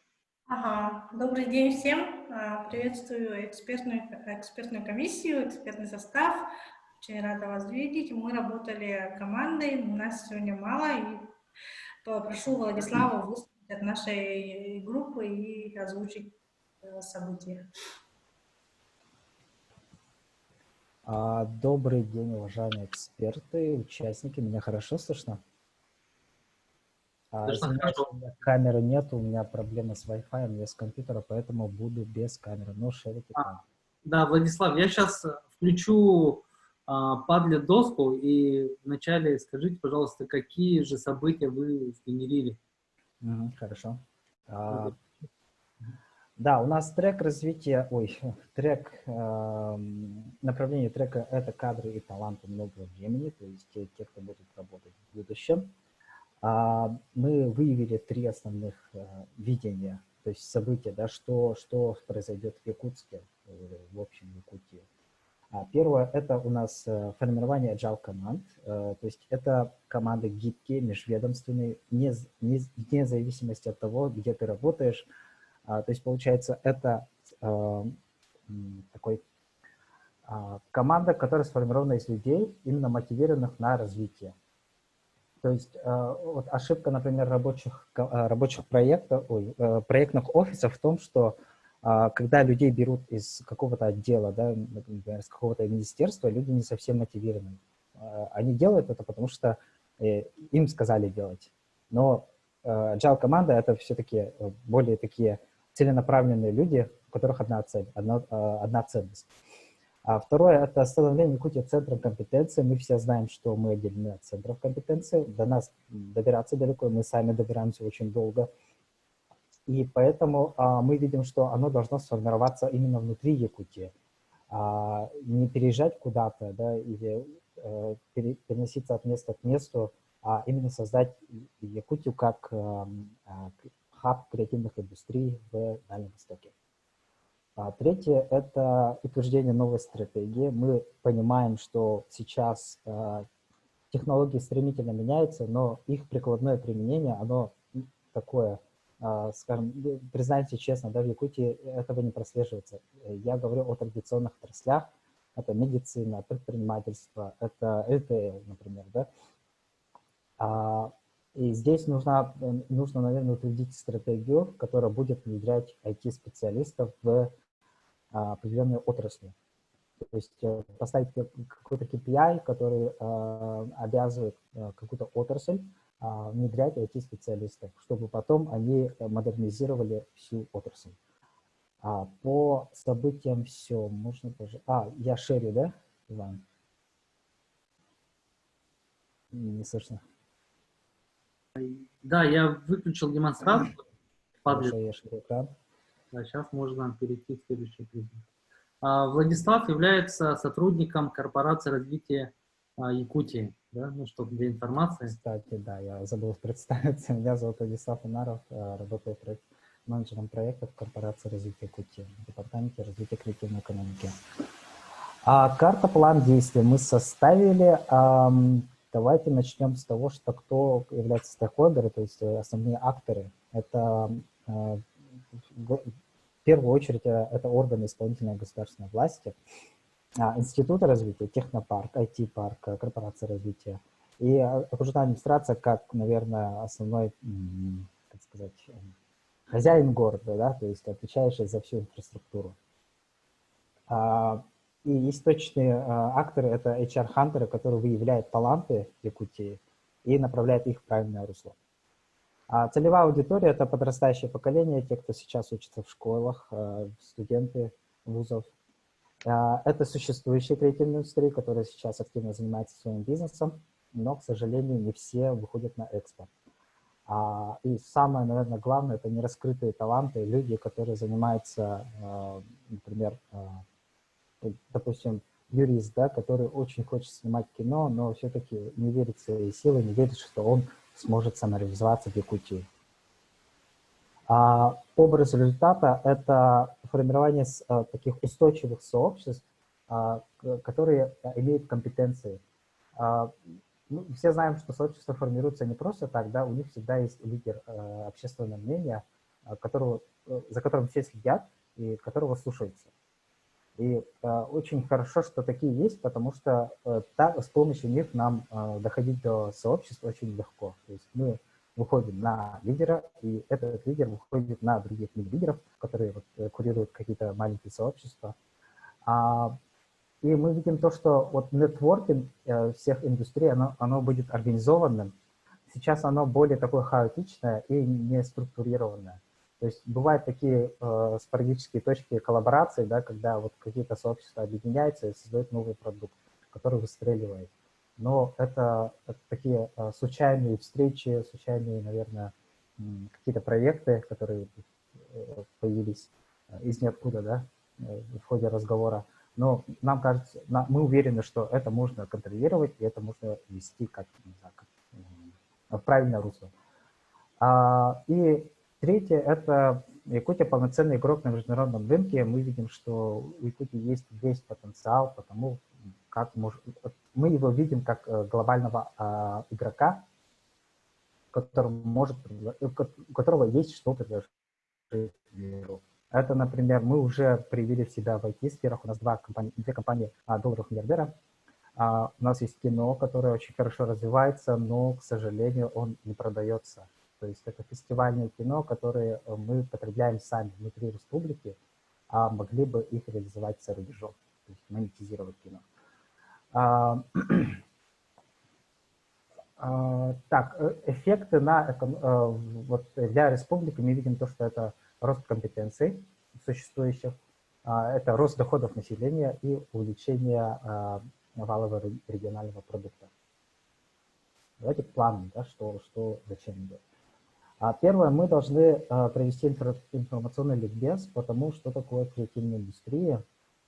Ага. Добрый день всем. Приветствую экспертную комиссию, экспертный состав. Очень рада вас видеть. Мы работали командой, у нас сегодня мало. И прошу Владислава выступить от нашей группы и озвучить события. Добрый день, уважаемые эксперты, участники. Меня хорошо слышно? Извиняюсь, у меня камеры нет, у меня проблема с Wi-Fi, я с компьютера, поэтому буду без камеры, но шерить экран. Да, Владислав, я сейчас включу Padlet доску, и вначале скажите, пожалуйста, какие же события вы сгенерили? Хорошо. Да, у нас трек развития, направление трека — это кадры и таланты нового времени, то есть те, кто будет работать в будущем. Мы выявили 3 основных видения, то есть события, да, что произойдет в Якутске, в общем Якутии. Первое — это у нас формирование agile команд, то есть это команды гибкие, межведомственные, вне зависимости от того, где ты работаешь. То есть, получается, это такой команда, которая сформирована из людей, именно мотивированных на развитие. То есть вот ошибка, например, рабочих проектных офисов в том, что когда людей берут из какого-то отдела, да, например, из какого-то министерства, люди не совсем мотивированы. Они делают это, потому что им сказали делать. Но agile команда — это все-таки более такие целенаправленные люди, у которых одна цель, одна ценность. Второе — это становление Якутии центром компетенции. Мы все знаем, что мы отделены от центров компетенции. До нас добираться далеко, мы сами добираемся очень долго. И поэтому мы видим, что оно должно сформироваться именно внутри Якутии. Не переезжать куда-то, да, или переноситься от места к месту, а именно создать Якутию как хаб креативных индустрий в Дальнем Востоке. Третье — это утверждение новой стратегии. Мы понимаем, что сейчас технологии стремительно меняются, но их прикладное применение, оно такое, скажем, признайте честно, да, в Якутии этого не прослеживается. Я говорю о традиционных отраслях, это медицина, предпринимательство, это РТЛ, например, да. И здесь нужно, наверное, утвердить стратегию, которая будет внедрять IT-специалистов в определенные отрасли. То есть поставить какой-то KPI, который обязывает какую-то отрасль внедрять IT-специалистов, чтобы потом они модернизировали всю отрасль. По событиям все. Можно тоже... я шерю, да, Иван? Не слышно. Да, я выключил демонстрацию. Хорошо, я шерю экран. Да, сейчас можно перейти к следующей презентации. Владислав является сотрудником корпорации развития Якутии, да? Ну, чтобы для информации. Кстати, да, я забыл представиться. Меня зовут Владислав Инаров, работаю менеджером проектов корпорации развития Якутии, в департаменте развития креативной экономики. Карта-план действий мы составили. Давайте начнем с того, что кто является стейкхолдерами, то есть основные акторы. Это в первую очередь это органы исполнительной государственной власти, институты развития, технопарк, IT-парк, корпорация развития и окружная администрация как, наверное, основной, так сказать, хозяин города, да, то есть отвечающий за всю инфраструктуру. И источные акторы — это HR-хантеры, которые выявляют таланты Якутии и направляют их в правильное русло. Целевая аудитория — это подрастающее поколение, те, кто сейчас учится в школах, студенты вузов. Это существующие креативные индустрии, которые сейчас активно занимаются своим бизнесом, но, к сожалению, не все выходят на экспорт. И самое, наверное, главное — это нераскрытые таланты, люди, которые занимаются, например, допустим, юрист, да, который очень хочет снимать кино, но все-таки не верит в свои силы, не верит, что он сможет самореализоваться в Якутии. Образ результата — это формирование таких устойчивых сообществ, которые имеют компетенции. Все знаем, что сообщества формируются не просто так, да, у них всегда есть лидер общественного мнения, за которым все следят, и которого слушаются. И очень хорошо, что такие есть, потому что с помощью них нам доходить до сообщества очень легко. То есть мы выходим на лидера, и этот лидер выходит на других лидеров, которые вот, курируют какие-то маленькие сообщества. И мы видим то, что вот нетворкинг всех индустрий, оно будет организованным. Сейчас оно более такое хаотичное и не структурированное. То есть бывают такие спорадические точки коллаборации, да, когда вот какие-то сообщества объединяются и создают новый продукт, который выстреливает. Но это такие случайные встречи, случайные, наверное, какие-то проекты, которые появились из ниоткуда, да, в ходе разговора. Но нам кажется, мы уверены, что это можно контролировать, и это можно вести как, не знаю, как в правильное русло. И третье – это Якутия полноценный игрок на международном рынке. Мы видим, что у Якутии есть весь потенциал, потому как мы его видим как глобального игрока, у которого есть что предложить миру. Это, например, мы уже проявили себя в IT-сферах. У нас две компании долларовых миллиардера. У нас есть кино, которое очень хорошо развивается, но, к сожалению, он не продается. То есть это фестивальное кино, которое мы потребляем сами внутри республики, а могли бы их реализовать за рубежом, то есть монетизировать кино. Так, эффекты вот для республики мы видим то, что это рост компетенций существующих, это рост доходов населения и увеличение валового регионального продукта. Давайте план, да, что зачем идет. Первое, мы должны провести информационный ликбез по тому, что такое креативная индустрия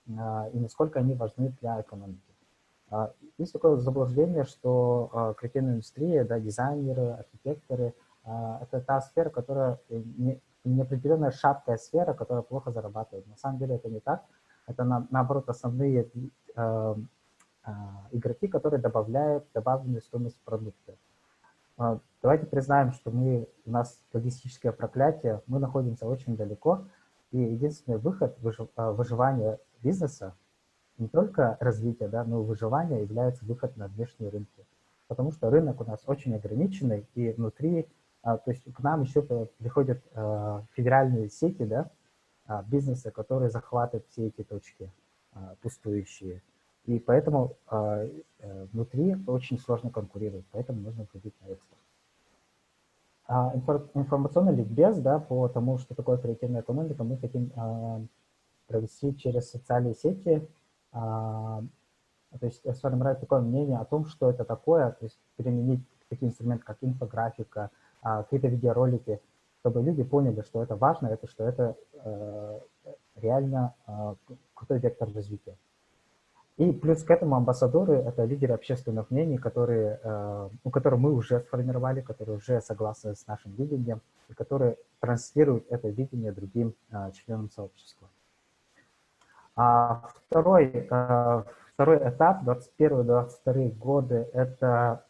и насколько они важны для экономики. Есть такое заблуждение, что креативная индустрия, да, дизайнеры, архитекторы это та сфера, которая неопределенная шаткая сфера, которая плохо зарабатывает. На самом деле это не так. Это наоборот основные игроки, которые добавляют добавленную стоимость продукта. Давайте признаем, что у нас логистическое проклятие, мы находимся очень далеко, и единственный выход выживания бизнеса, не только развитие, да, но и выживание является выход на внешние рынки. Потому что рынок у нас очень ограниченный, и внутри, то есть к нам еще приходят федеральные сети, да, бизнеса, которые захватывают все эти точки пустующие. И поэтому внутри очень сложно конкурировать, поэтому нужно выходить на экспорт. Информационный ликбез, да, по тому, что такое креативная экономика, мы хотим провести через социальные сети. То есть сформировать такое мнение о том, что это такое, то есть применить такие инструменты, как инфографика, какие-то видеоролики, чтобы люди поняли, что это важно, что это реально крутой вектор развития. И плюс к этому амбассадоры — это лидеры общественных мнений, которые мы уже сформировали, которые уже согласны с нашим видением, и которые транслируют это видение другим членам сообщества. Второй этап, 21-22 годы, это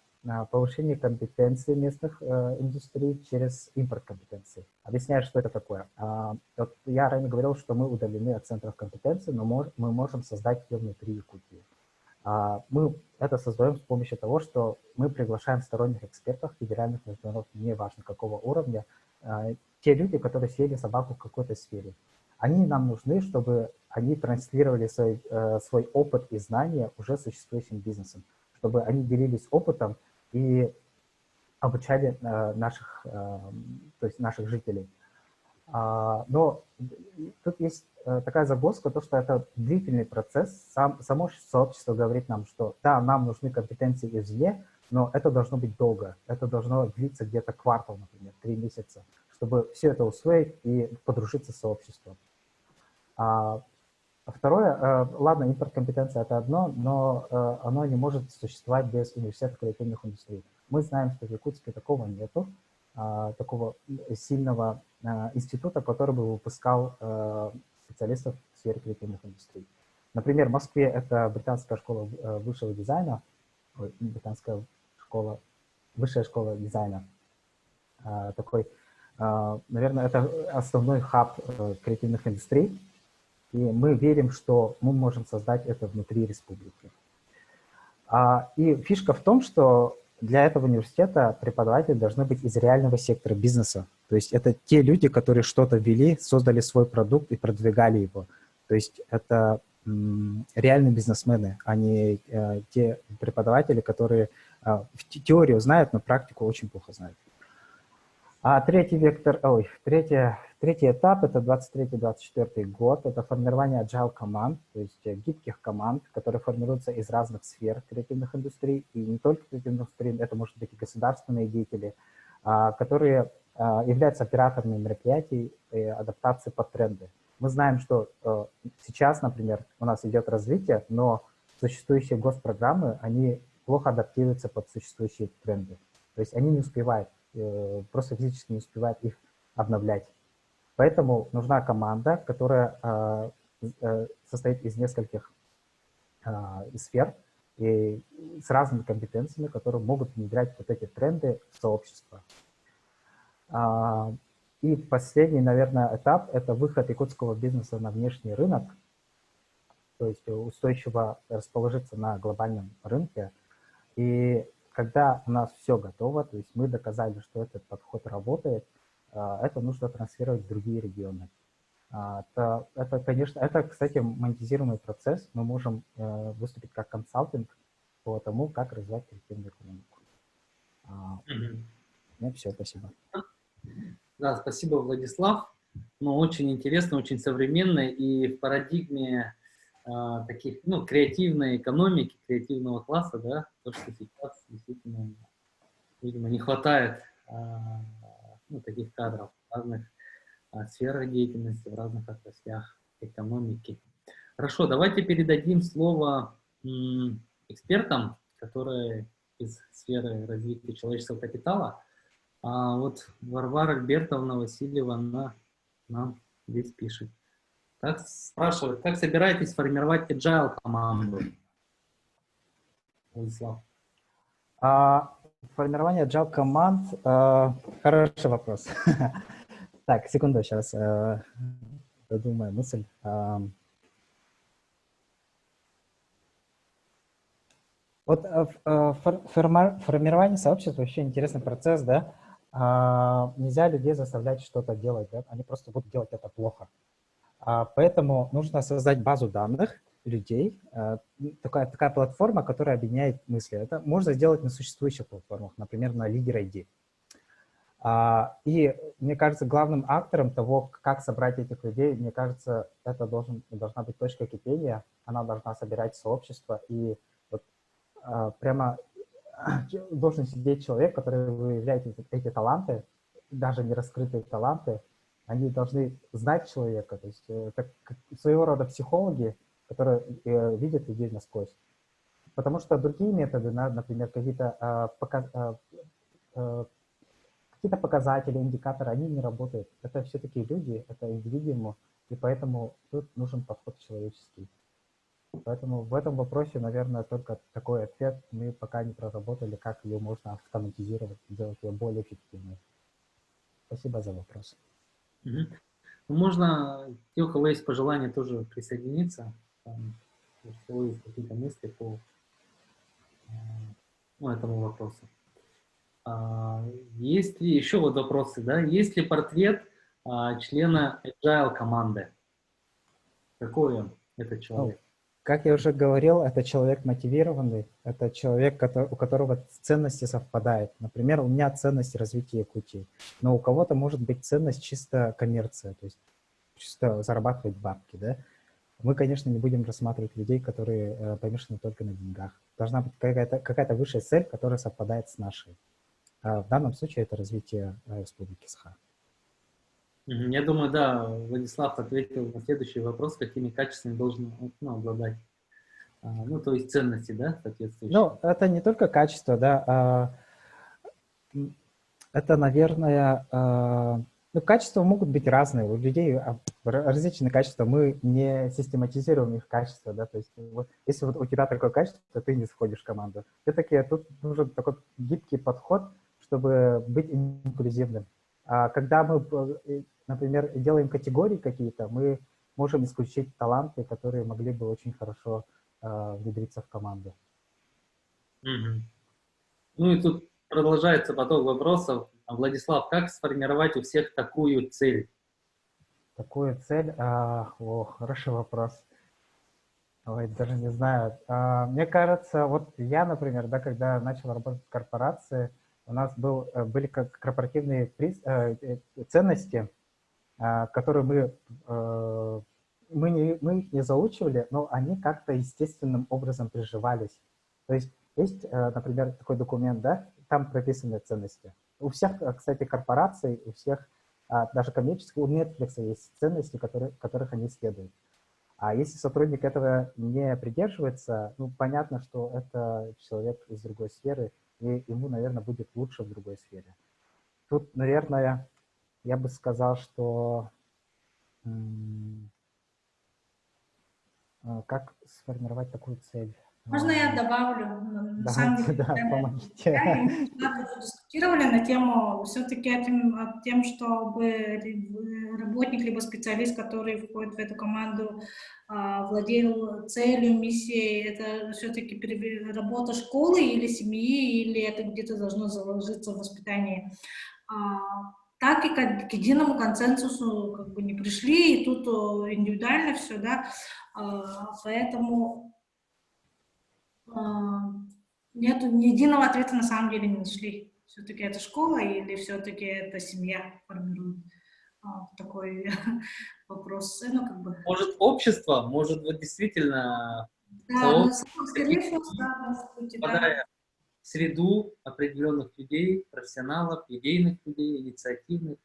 повышение компетенций местных индустрий через импорт компетенций. Объясняю, что это такое. Вот я ранее говорил, что мы удалены от центров компетенций, но мы можем создать ее внутри Якутии. Мы это создаем с помощью того, что мы приглашаем сторонних экспертов, федеральных, международных, неважно какого уровня, те люди, которые съели собаку в какой-то сфере. Они нам нужны, чтобы они транслировали свой опыт и знания уже существующим бизнесом, чтобы они делились опытом и обучали наших жителей. Но тут есть такая загвоздка, то, что это длительный процесс. Само сообщество говорит нам, что да, нам нужны компетенции извне, но это должно быть долго. Это должно длиться где-то квартал, например, 3 месяца, чтобы все это усвоить и подружиться с сообществом. Второе, ладно, импорт компетенции — это одно, но оно не может существовать без университета креативных индустрий. Мы знаем, что в Якутске такого нету, такого сильного института, который бы выпускал специалистов в сфере креативных индустрий. Например, в Москве это британская школа высшего дизайна, высшая школа дизайна. Наверное, это основной хаб креативных индустрий. И мы верим, что мы можем создать это внутри республики. И фишка в том, что для этого университета преподаватели должны быть из реального сектора бизнеса. То есть это те люди, которые что-то ввели, создали свой продукт и продвигали его. То есть это реальные бизнесмены, а не те преподаватели, которые теорию знают, но практику очень плохо знают. Третий этап – это 23-24 год, это формирование agile команд, то есть гибких команд, которые формируются из разных сфер креативных индустрий, и не только креативных индустрий, это может быть и государственные деятели, которые являются операторами мероприятий и адаптации под тренды. Мы знаем, что сейчас, например, у нас идет развитие, но существующие госпрограммы, они плохо адаптируются под существующие тренды. То есть они не успевают, просто физически не успевают их обновлять. Поэтому нужна команда, которая состоит из нескольких сфер и с разными компетенциями, которые могут внедрять вот эти тренды в сообщество. И последний, наверное, этап – это выход якутского бизнеса на внешний рынок, то есть устойчиво расположиться на глобальном рынке. И когда у нас все готово, то есть мы доказали, что этот подход работает, это нужно трансферировать в другие регионы. Это, конечно, это, кстати, монетизируемый процесс. Мы можем выступить как консалтинг по тому, как развивать креативную экономику. Ну, все, спасибо. Да, спасибо, Владислав. Ну, очень интересно, очень современно и в парадигме таких, ну, креативной экономики, креативного класса, да, то, что сейчас действительно, видимо, не хватает таких кадров в разных сферах деятельности, в разных отраслях экономики. Хорошо, давайте передадим слово экспертам, которые из сферы развития человеческого капитала. Вот Варвара Альбертовна Васильева, она нам здесь пишет. Так, спрашивает, как собираетесь формировать agile команду? Владислав. Формирование agile команд – хороший вопрос. Так, секунду, сейчас додумаю мысль. Вот формирование сообщества вообще интересный процесс, да? Нельзя людей заставлять что-то делать, да? Они просто будут делать это плохо. Поэтому нужно создать базу данных людей, такая платформа, которая объединяет мысли. Это можно сделать на существующих платформах, например, на Leader.id. И мне кажется, главным актором того, как собрать этих людей, мне кажется, это должна быть точка кипения, она должна собирать сообщество, и вот, прямо должен сидеть человек, который выявляет эти таланты, даже не раскрытые таланты, они должны знать человека, то есть это своего рода психологи, которые видят людей насквозь. Потому что другие методы, например, какие-то показатели, индикаторы, они не работают. Это все-таки люди, это индивидуумы, и поэтому тут нужен подход человеческий. Поэтому в этом вопросе, наверное, только такой ответ. Мы пока не проработали, как ее можно автоматизировать, сделать ее более эффективной. Спасибо за вопрос. Можно, те, у кого есть пожелания, тоже присоединиться. У кого есть какие-то мысли по этому вопросу. Есть ли еще вот вопросы, да? Есть ли портрет члена agile команды? Какой он, этот человек? Как я уже говорил, это человек мотивированный, это человек, у которого ценности совпадают. Например, у меня ценность развития Якутии, но у кого-то может быть ценность чисто коммерция, то есть чисто зарабатывать бабки, да? Мы, конечно, не будем рассматривать людей, которые помешаны только на деньгах. Должна быть какая-то высшая цель, которая совпадает с нашей. В данном случае это развитие Республики Саха. Я думаю, да, Владислав ответил на следующий вопрос, какими качествами должен обладать, то есть ценности, да, соответствующие. Ну, это не только качество, да, это, наверное, качества могут быть разные, у людей различные качества, мы не систематизируем их качества, да, то есть вот, если вот у тебя такое качество, то ты не входишь в команду. Все-таки тут нужен такой гибкий подход, чтобы быть инклюзивным. Когда мы, например, делаем категории какие-то, мы можем исключить таланты, которые могли бы очень хорошо внедриться в команду. Мгм. Ну и тут продолжается поток вопросов. Владислав, как сформировать у всех такую цель? Такую цель? Хороший вопрос. Ой, даже не знаю. Мне кажется, вот я, например, да, когда начал работать в корпорации, у нас были как корпоративные ценности, которые мы их не заучивали, но они как-то естественным образом приживались. То есть, например, такой документ, да, там прописаны ценности. У всех, кстати, корпораций, у всех, даже коммерческих, у Netflix есть ценности, которых они следуют. А если сотрудник этого не придерживается, ну, понятно, что это человек из другой сферы, и ему, наверное, будет лучше в другой сфере. Тут, наверное, я бы сказал, что как сформировать такую цель? Можно я добавлю? На самом Давайте, деле, да, помогите. мы тоже дискутировали на тему все-таки тем, чтобы работник либо специалист, который входит в эту команду, владел целью, миссией. Это все-таки работа школы или семьи, или это где-то должно заложиться в воспитании. Так и к единому консенсусу как бы не пришли, и тут индивидуально все, да, поэтому нет ни единого ответа на самом деле не нашли. Все-таки это школа или все-таки это семья формирует такой вопрос. Ну, как бы. Может, общество, может быть, действительно Да, но, скорее всего, да, может быть, и так. попадая в среду определенных людей, профессионалов, идейных людей, инициативных,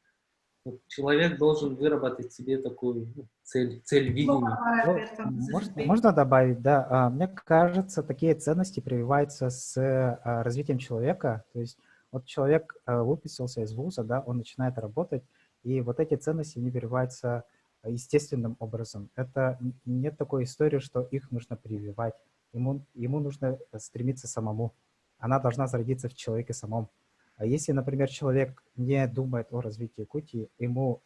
вот человек должен выработать себе такую цель видения. Можно добавить, да. Мне кажется, такие ценности прививаются с развитием человека. То есть вот человек выпустился из вуза, да, он начинает работать, и вот эти ценности не прививаются естественным образом. Это нет такой истории, что их нужно прививать. Ему нужно стремиться самому. Она должна зародиться в человеке самом. А если, например, человек не думает о развитии Якутии, ему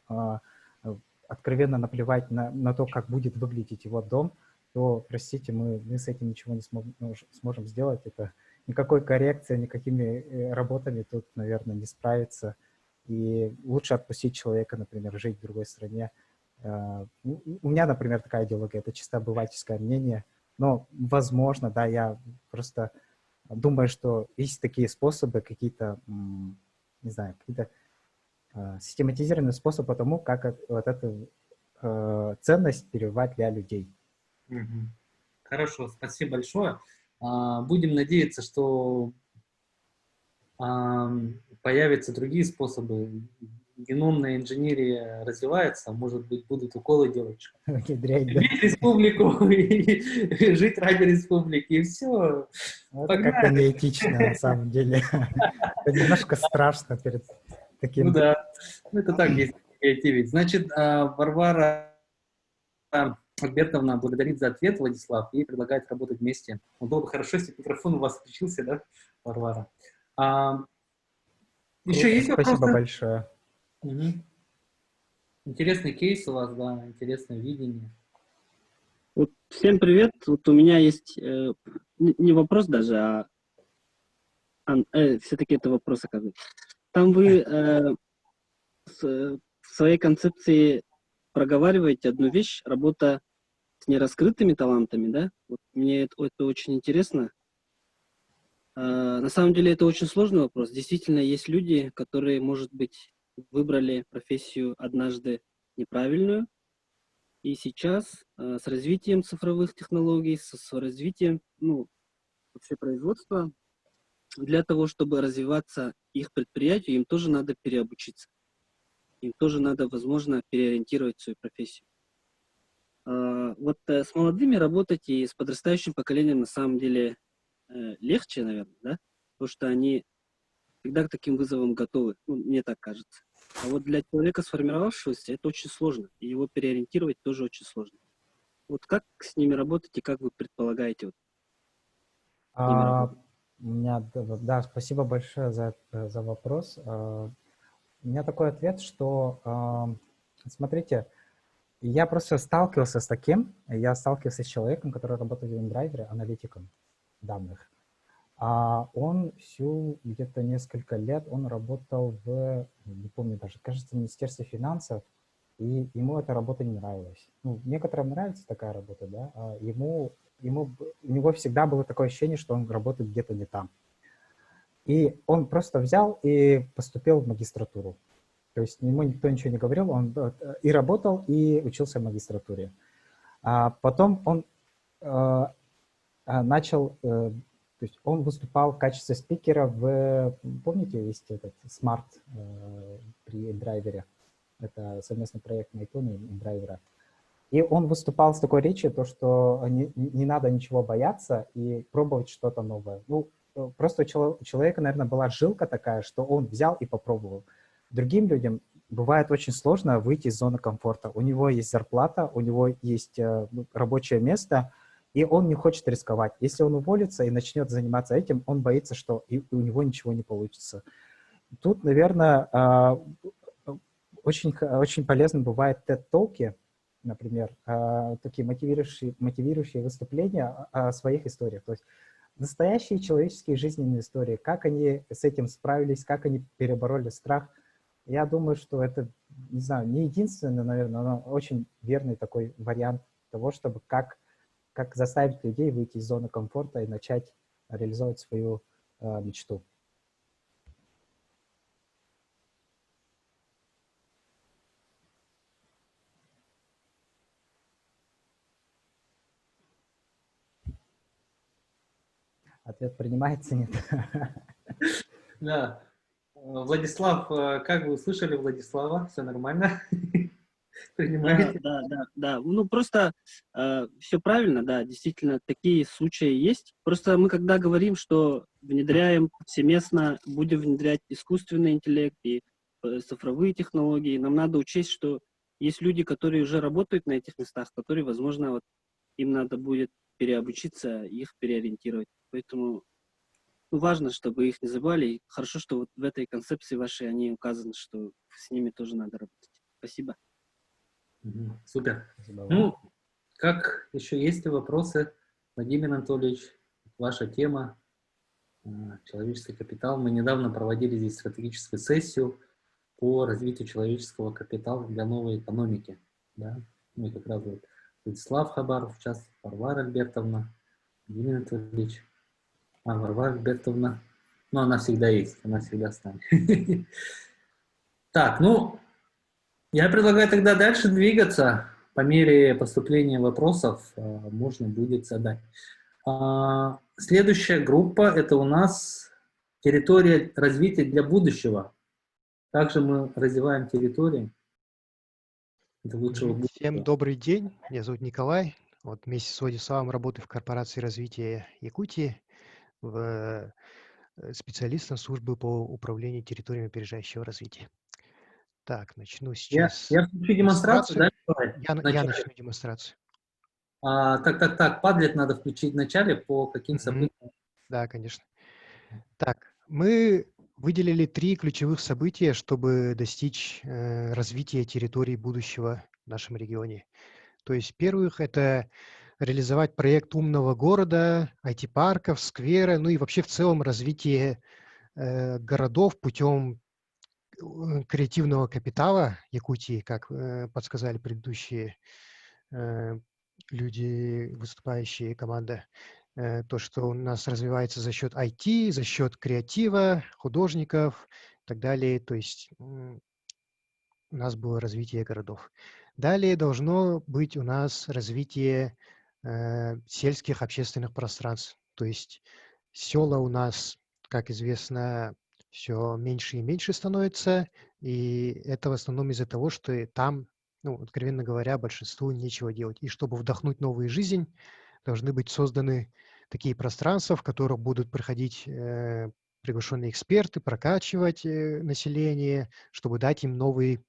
откровенно наплевать на то, как будет выглядеть его дом, то, простите, мы с этим ничего не сможем сделать. Это никакой коррекции, никакими работами тут, наверное, не справиться. И лучше отпустить человека, например, жить в другой стране. У меня, например, такая идеология, это чисто обывательское мнение. Но, возможно, да, я просто думаю, что есть такие способы, какие-то, не знаю, какие-то систематизированный способ по тому, как вот эту ценность перевивать для людей. Хорошо, спасибо большое. Будем надеяться, что появятся другие способы. Геномная инженерия развивается, может быть, будут уколы делать. Любить республику и жить ради республики, и все. Это как-то неэтично, на самом деле. Это немножко страшно перед таким... Ну да, это так есть креативить. Значит, Варвара Альбертовна благодарит за ответ, Владислав, и предлагает работать вместе. Было бы хорошо, если микрофон у вас включился, да, Варвара? Еще есть вопросы? Спасибо большое. Угу. Интересный кейс у вас, да, интересное видение. Вот, всем привет. Вот у меня есть не вопрос даже, все-таки это вопрос, оказывается. Там вы в своей концепции проговариваете одну вещь, работа с нераскрытыми талантами, да? Вот мне это очень интересно. На самом деле это очень сложный вопрос. Действительно, есть люди, которые, может быть, выбрали профессию однажды неправильную, и сейчас с развитием цифровых технологий, с развитием вообще производства, для того, чтобы развиваться их предприятию, им тоже надо переобучиться. Им тоже надо, возможно, переориентировать свою профессию. Вот с молодыми работать и с подрастающим поколением на самом деле легче, наверное, да? Потому что они всегда к таким вызовам готовы, мне так кажется. А вот для человека, сформировавшегося, это очень сложно. И его переориентировать тоже очень сложно. Вот как с ними работать и как вы предполагаете с ними работать? Да, спасибо большое за вопрос. У меня такой ответ, что, смотрите, Я просто сталкивался с таким. Я сталкивался с человеком, который работает в InDriver, аналитиком данных. Он где-то несколько лет, он работал не помню даже, кажется, в Министерстве финансов, и ему эта работа не нравилась. Ну, некоторым нравится такая работа, да, а у него всегда было такое ощущение, что он работает где-то не там. И он просто взял и поступил в магистратуру. То есть ему никто ничего не говорил, он и работал, и учился в магистратуре. Потом он начал, то есть он выступал в качестве спикера помните, есть этот Smart при InDriver, это совместный проект Майтона и InDriver. И он выступал с такой речью, то, что не надо ничего бояться и пробовать что-то новое. Ну, просто у человека, наверное, была жилка такая, что он взял и попробовал. Другим людям бывает очень сложно выйти из зоны комфорта. У него есть зарплата, у него есть рабочее место, и он не хочет рисковать. Если он уволится и начнет заниматься этим, он боится, что у него ничего не получится. Тут, наверное, очень полезно бывает TED-толки, например, такие мотивирующие выступления о своих историях. То есть настоящие человеческие жизненные истории, как они с этим справились, как они перебороли страх. Я думаю, что это, не знаю, не единственный, наверное, но очень верный такой вариант того, чтобы как заставить людей выйти из зоны комфорта и начать реализовать свою мечту. Ответ принимается, нет? Да. Владислав, как вы услышали Владислава? Все нормально? Принимаете? Да. Ну, просто все правильно, да, действительно, такие случаи есть. Просто мы, когда говорим, что внедряем повсеместно, будем внедрять искусственный интеллект и цифровые технологии, нам надо учесть, что есть люди, которые уже работают на этих местах, которые, возможно, вот, им надо будет переобучиться, их переориентировать. Поэтому важно, чтобы их не забывали. И хорошо, что вот в этой концепции вашей они указаны, что с ними тоже надо работать. Спасибо. Супер. Ну, как еще есть ли вопросы? Владимир Анатольевич, ваша тема, человеческий капитал. Мы недавно проводили здесь стратегическую сессию по развитию человеческого капитала для новой экономики. Да? Мы как раз вот Владислав Хабаров, сейчас Варвара Альбертовна, Владимир Анатольевич. Варвара Альбертовна, ну, она всегда есть, она всегда с нами. Так, ну, я предлагаю тогда дальше двигаться. По мере поступления вопросов можно будет задать. Следующая группа – это у нас территория развития для будущего. Также мы развиваем территории для лучшего будущего. Всем добрый день, меня зовут Николай. Вот вместе с Владиславом работаю в корпорации развития Якутии, специалистом службы по управлению территориями опережающего развития. Так, начну сейчас. Я включу демонстрацию, да, Николай? Я начну демонстрацию. Так, Padlet надо включить в начале по каким событиям? Да, конечно. Так, мы выделили 3 ключевых события, чтобы достичь развития территорий будущего в нашем регионе. То есть, первых, это реализовать проект умного города, IT-парков, сквера, ну и вообще в целом развитие городов путем креативного капитала Якутии, как подсказали предыдущие люди, выступающие, команда. То, что у нас развивается за счет IT, за счет креатива, художников и так далее. То есть у нас было развитие городов. Далее должно быть у нас развитие сельских общественных пространств. То есть села у нас, как известно, все меньше и меньше становится, и это в основном из-за того, что там, ну, откровенно говоря, большинству нечего делать. И чтобы вдохнуть новую жизнь, должны быть созданы такие пространства, в которых будут проходить приглашенные эксперты, прокачивать население, чтобы дать им новый,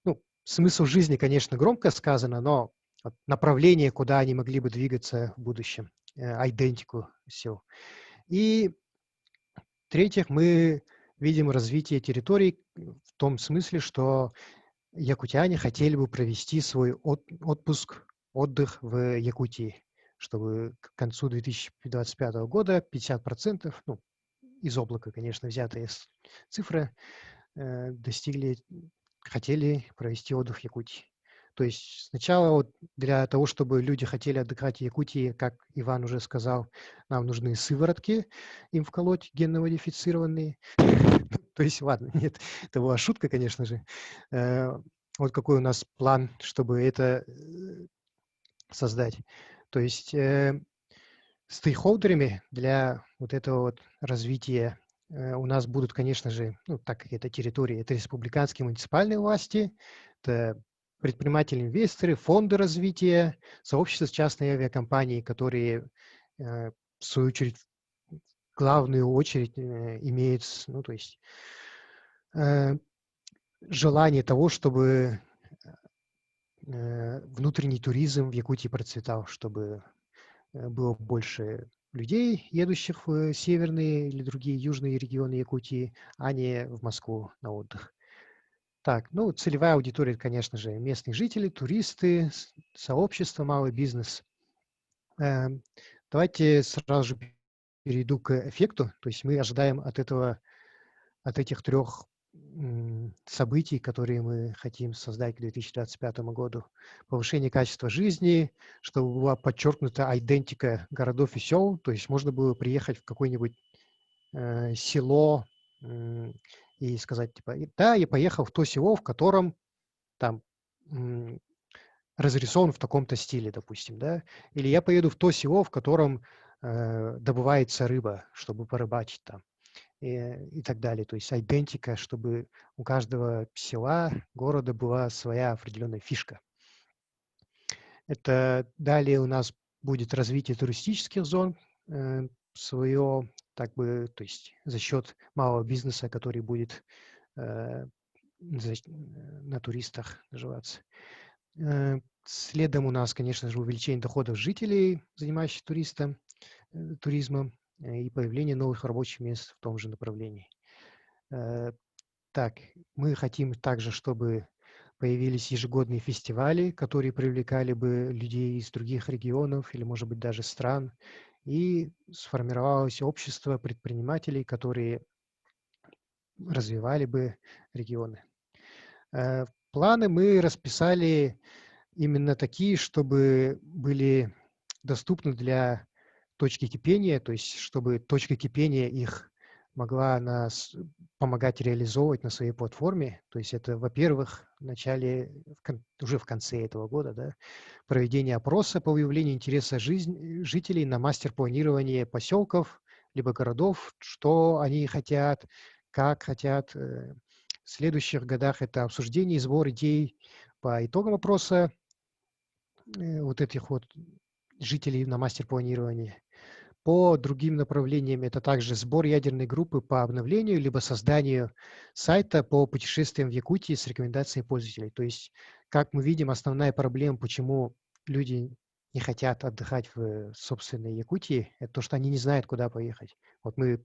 ну, смысл жизни, конечно, громко сказано, но направление, куда они могли бы двигаться в будущем, идентику сел. И в-третьих, мы видим развитие территорий в том смысле, что якутяне хотели бы провести свой отдых в Якутии, чтобы к концу 2025 года 50%, ну, из облака, конечно, взятые цифры, хотели провести отдых в Якутии. То есть сначала вот для того, чтобы люди хотели отдыхать в Якутии, как Иван уже сказал, нам нужны сыворотки им вколоть, генно-модифицированные. То есть, ладно, нет, это была шутка, конечно же. Вот какой у нас план, чтобы это создать. То есть стейкхолдерами для вот этого вот развития у нас будут, конечно же, ну, так как это территория, это республиканские муниципальные власти, это предприниматели-инвесторы, фонды развития, сообщества частной авиакомпании, которые, в свою очередь, в главную очередь имеют, ну, то есть желание того, чтобы внутренний туризм в Якутии процветал, чтобы было больше людей, едущих в северные или другие южные регионы Якутии, а не в Москву на отдых. Так, ну, целевая аудитория, конечно же, местные жители, туристы, сообщество, малый бизнес. Давайте сразу же перейду к эффекту. То есть мы ожидаем от этих трех событий, которые мы хотим создать к 2025 году. Повышение качества жизни, чтобы была подчеркнута идентика городов и сел, то есть можно было приехать в какое-нибудь село и сказать, типа, да, я поехал в то село, в котором там разрисован в таком-то стиле, допустим, да, или я поеду в то село, в котором добывается рыба, чтобы порыбачить там. И так далее. То есть идентика, чтобы у каждого села, города была своя определенная фишка. Это далее у нас будет развитие туристических зон, свое, так бы, то есть за счет малого бизнеса, который будет на туристах наживаться. Следом у нас, конечно же, увеличение доходов жителей, занимающихся туризмом, и появление новых рабочих мест в том же направлении. Так, мы хотим также, чтобы появились ежегодные фестивали, которые привлекали бы людей из других регионов или, может быть, даже стран, и сформировалось общество предпринимателей, которые развивали бы регионы. Планы мы расписали именно такие, чтобы были доступны для точки кипения, то есть чтобы точка кипения их могла нас помогать реализовывать на своей платформе. То есть это, во-первых, уже в конце этого года, да, проведение опроса по выявлению интереса жителей на мастер-планирование поселков либо городов, что они хотят, как хотят. В следующих годах это обсуждение и сбор идей по итогам опроса вот этих вот жителей на мастер-планировании. По другим направлениям это также сбор ядерной группы по обновлению либо созданию сайта по путешествиям в Якутии с рекомендациями пользователей. То есть, как мы видим, основная проблема, почему люди не хотят отдыхать в собственной Якутии, это то, что они не знают, куда поехать. Вот мы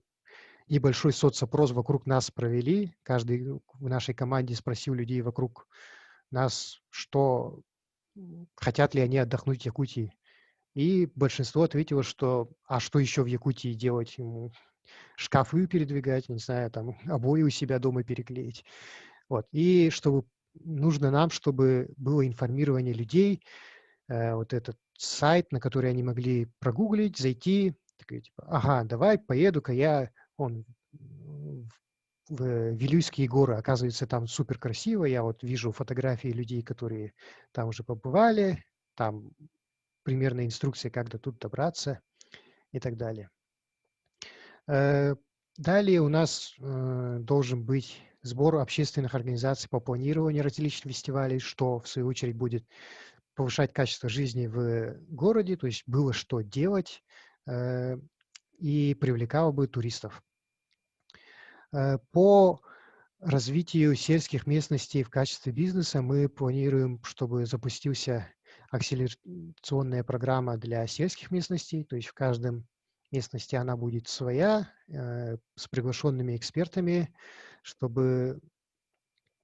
небольшой соцопрос вокруг нас провели, каждый в нашей команде спросил людей вокруг нас, что хотят ли они отдохнуть в Якутии. И большинство ответило, что а что еще в Якутии делать? Ему шкафы передвигать, не знаю, там обои у себя дома переклеить. Вот. И чтобы нужно нам, чтобы было информирование людей, вот этот сайт, на который они могли прогуглить, зайти, такой, типа, ага, давай поеду-ка я в Вилюйские горы. Оказывается, там супер красиво. Я вот вижу фотографии людей, которые там уже побывали, там примерная инструкция, как до тут добраться и так далее. Далее у нас должен быть сбор общественных организаций по планированию различных фестивалей, что в свою очередь будет повышать качество жизни в городе, то есть было что делать и привлекало бы туристов. По развитию сельских местностей в качестве бизнеса мы планируем, чтобы запустился акселерационная программа для сельских местностей, то есть в каждом местности она будет своя, с приглашенными экспертами, чтобы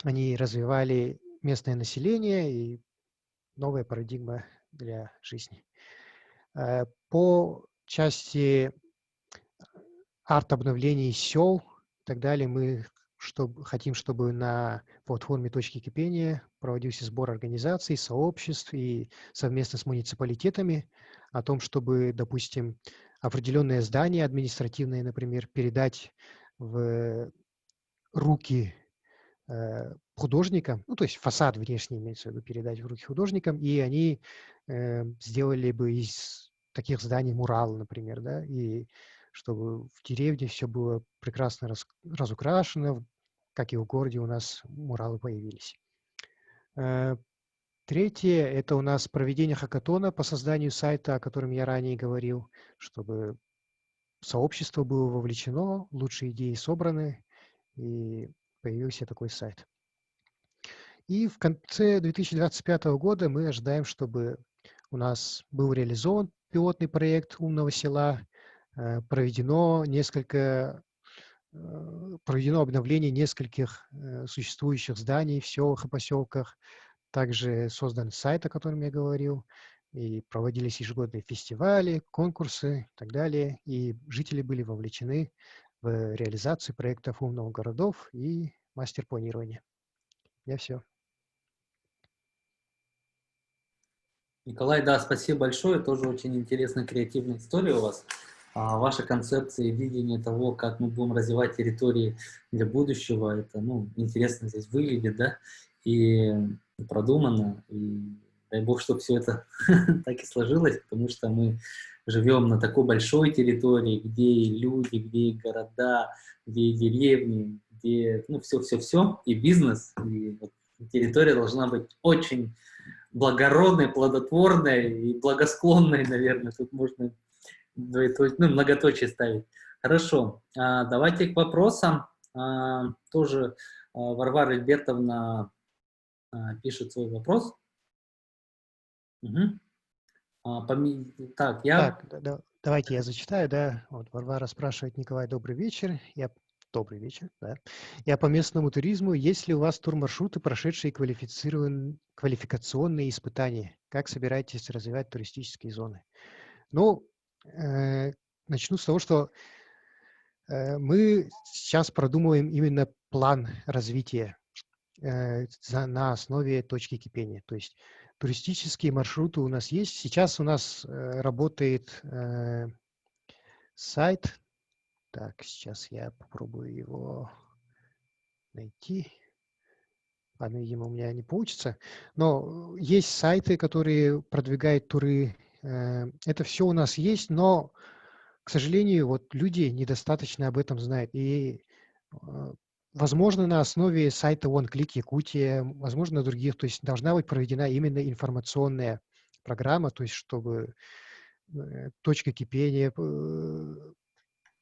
они развивали местное население и новая парадигма для жизни. По части арт-обновлений сел и так далее, мы хотим, чтобы на платформе «Точки кипения» проводился сбор организаций, сообществ и совместно с муниципалитетами о том, чтобы, допустим, определенное здание административное, например, передать в руки художникам, ну, то есть фасад внешний имеется в виду, передать в руки художникам, и они сделали бы из таких зданий мурал, например, да, и чтобы в деревне все было прекрасно разукрашено, как и в городе у нас муралы появились. Третье – это у нас проведение хакатона по созданию сайта, о котором я ранее говорил, чтобы сообщество было вовлечено, лучшие идеи собраны, и появился такой сайт. И в конце 2025 года мы ожидаем, чтобы у нас был реализован пилотный проект умного села, проведено обновление нескольких существующих зданий в селах и поселках, также создан сайт, о котором я говорил, и проводились ежегодные фестивали, конкурсы и так далее, и жители были вовлечены в реализацию проектов умных городов и мастер-планирования. Я все. Николай, да, спасибо большое. Тоже очень интересная, креативная история у вас. Ваша концепция и видение того, как мы будем развивать территории для будущего, это, ну, интересно здесь выглядит, да, и продумано. И дай бог, чтобы все это так и сложилось, потому что мы живем на такой большой территории, где и люди, где и города, где и деревни, где, ну, все-все-все, и бизнес, и вот территория должна быть очень благородной, плодотворной и благосклонной, наверное. Тут можно многоточие ставить. Хорошо, давайте к вопросам. Тоже Варвара Альбертовна пишет свой вопрос. Угу. Давайте я зачитаю, да. Вот Варвара спрашивает: Николай, добрый вечер. Добрый вечер, да. Я по местному туризму. Есть ли у вас турмаршруты, прошедшие квалификационные испытания? Как собираетесь развивать туристические зоны? Ну, начну с того, что мы сейчас продумываем именно план развития на основе точки кипения. То есть туристические маршруты у нас есть. Сейчас у нас работает сайт. Так, сейчас я попробую его найти. Ладно, видимо, у меня не получится. Но есть сайты, которые продвигают туры. Это все у нас есть, но, к сожалению, вот люди недостаточно об этом знают. И, возможно, на основе сайта OneClick Якутия, возможно, других, то есть должна быть проведена именно информационная программа, то есть чтобы точка кипения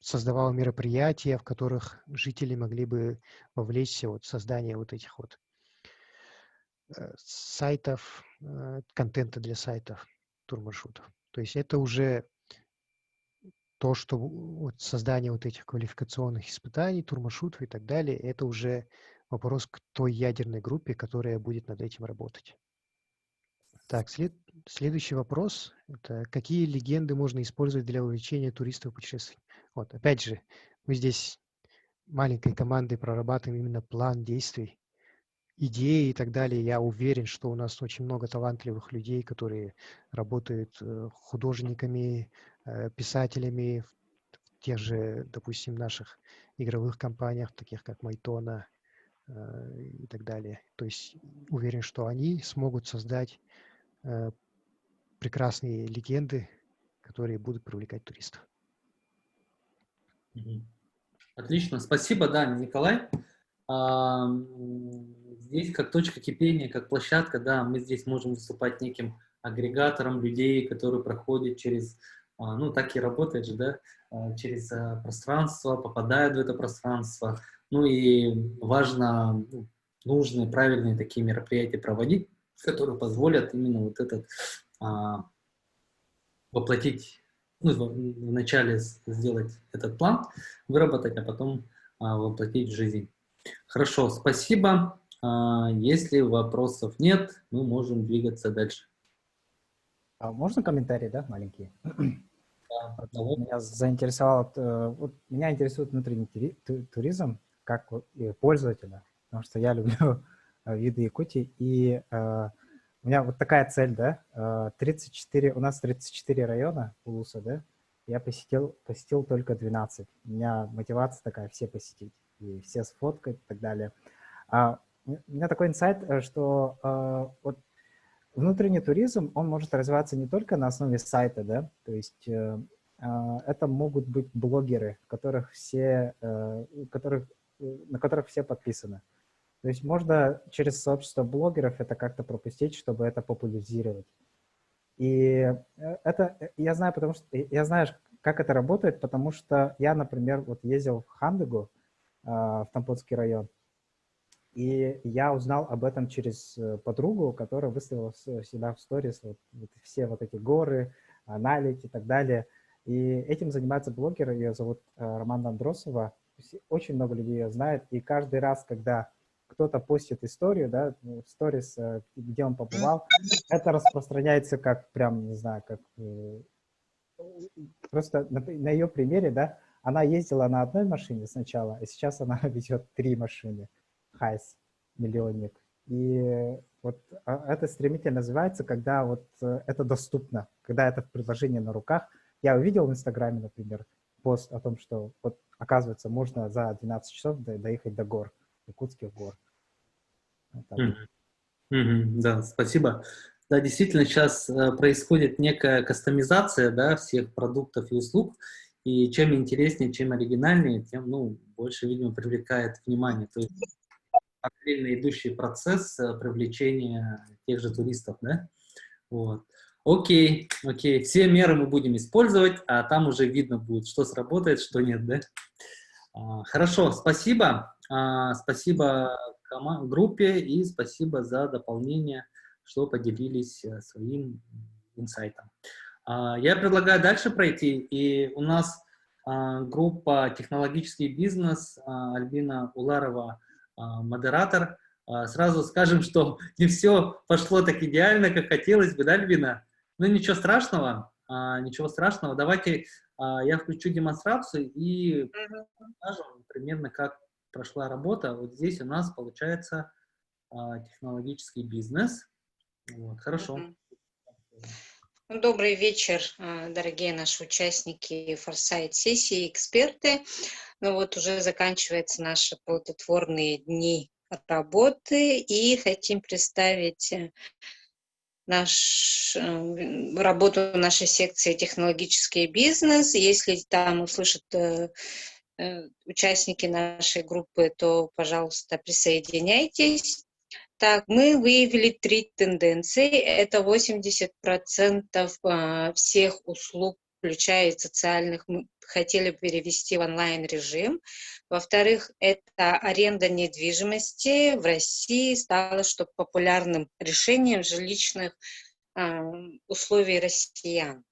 создавала мероприятия, в которых жители могли бы вовлечься в создание вот этих вот сайтов, контента для сайтов, турмаршрутов. То есть это уже то, что вот создание вот этих квалификационных испытаний, турмаршрутов и так далее, это уже вопрос к той ядерной группе, которая будет над этим работать. Так, следующий вопрос. Это какие легенды можно использовать для увлечения туристов и путешественников? Вот, опять же, мы здесь маленькой командой прорабатываем именно план действий, идеи и так далее. Я уверен, что у нас очень много талантливых людей, которые работают художниками, писателями в тех же, допустим, наших игровых компаниях, таких как Майтона и так далее. То есть уверен, что они смогут создать прекрасные легенды, которые будут привлекать туристов. Отлично, спасибо, да, Николай. Здесь как точка кипения, как площадка, да, мы здесь можем выступать неким агрегатором людей, которые проходят через, ну, так и работает же, да, через пространство, попадают в это пространство. Ну и важно, нужные, правильные такие мероприятия проводить, которые позволят именно вот этот воплотить, ну, вначале сделать этот план, выработать, а потом воплотить в жизнь. Хорошо, спасибо. Если вопросов нет, мы можем двигаться дальше. А можно комментарий, да, маленький? Да, давай. Меня заинтересовал, вот меня интересует внутренний туризм как пользователя, потому что я люблю виды Якутии, и у меня вот такая цель, да, у нас 34 района Улуса, да, я посетил только 12. У меня мотивация такая, все посетить, и все сфоткать и так далее. У меня такой инсайт, что вот внутренний туризм, он может развиваться не только на основе сайта, да, то есть это могут быть блогеры, на которых все подписаны. То есть можно через сообщество блогеров это как-то пропустить, чтобы это популяризировать. И это я знаю, потому что я знаю, как это работает, потому что я, например, вот ездил в Хандыгу, в Тампонский район, и я узнал об этом через подругу, которая выставила себя в сторис все вот эти горы, наледь и так далее. И этим занимается блогер, ее зовут Романа Андросова. Очень много людей ее знает, и каждый раз, когда кто-то постит историю, да, в сторис, где он побывал, это распространяется как прям, не знаю, как просто на ее примере, да, она ездила на одной машине сначала, и сейчас она везет 3 машины. Хайс, миллионник. И вот это стремительно развивается, когда вот это доступно, когда это в приложении на руках. Я увидел в Инстаграме, например, пост о том, что вот оказывается можно за 12 часов доехать до гор, якутских гор. Вот так. Да, спасибо. Да, действительно, сейчас происходит некая кастомизация, да, всех продуктов и услуг, и чем интереснее, чем оригинальнее, тем, ну, больше, видимо, привлекает внимание. То есть параллельно идущий процесс привлечения тех же туристов, да? Вот. Окей. Все меры мы будем использовать, а там уже видно будет, что сработает, что нет, да? Хорошо, спасибо. Спасибо группе и спасибо за дополнение, что поделились своим инсайтом. Я предлагаю дальше пройти, и у нас группа «Технологический бизнес», Альбина Уларова, модератор. Сразу скажем, что не все пошло так идеально, как хотелось бы, да, Альбина? Ну, ничего страшного, Давайте я включу демонстрацию и покажем примерно, как прошла работа. Вот здесь у нас получается технологический бизнес. Вот, хорошо. Добрый вечер, дорогие наши участники форсайт-сессии, эксперты. Ну вот уже заканчиваются наши плодотворные дни работы, и хотим представить работу нашей секции «Технологический бизнес». Если там услышат участники нашей группы, то, пожалуйста, присоединяйтесь. Так, мы выявили 3 тенденции. Это 80% всех услуг, включая социальных, мы хотели перевести в онлайн-режим. Во-вторых, это аренда недвижимости в России стала популярным решением жилищных условий россиян,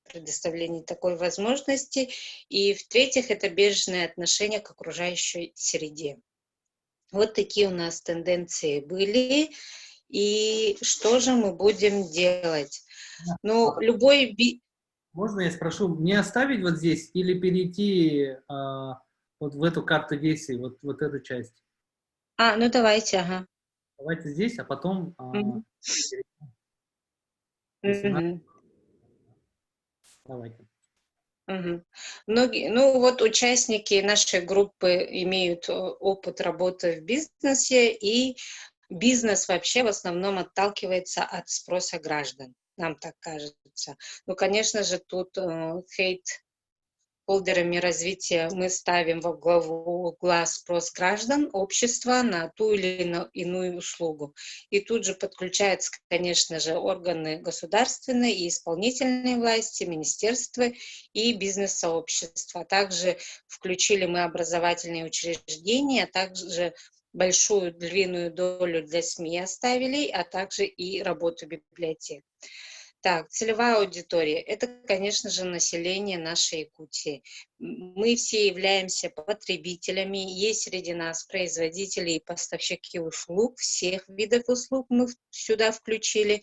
предоставление такой возможности. И в-третьих, это бережное отношение к окружающей среде. Вот такие у нас тенденции были. И что же мы будем делать? Ну, Можно я спрошу, мне оставить вот здесь или перейти вот в эту карту версии, вот эту часть? Ну давайте, ага. Давайте здесь, а потом... Давайте. Ну вот участники нашей группы имеют опыт работы в бизнесе, и бизнес вообще в основном отталкивается от спроса граждан, нам так кажется. Ну, конечно же, тут холдерами развития мы ставим во главу угла спрос граждан, общества на ту или иную услугу. И тут же подключаются, конечно же, органы государственной и исполнительной власти, министерства и бизнес-сообщества. Также включили мы образовательные учреждения, а также большую львиную долю для СМИ оставили, а также и работу библиотек. Так, целевая аудитория– это, конечно же, население нашей Якутии. Мы все являемся потребителями, есть среди нас производители и поставщики услуг, всех видов услуг мы сюда включили,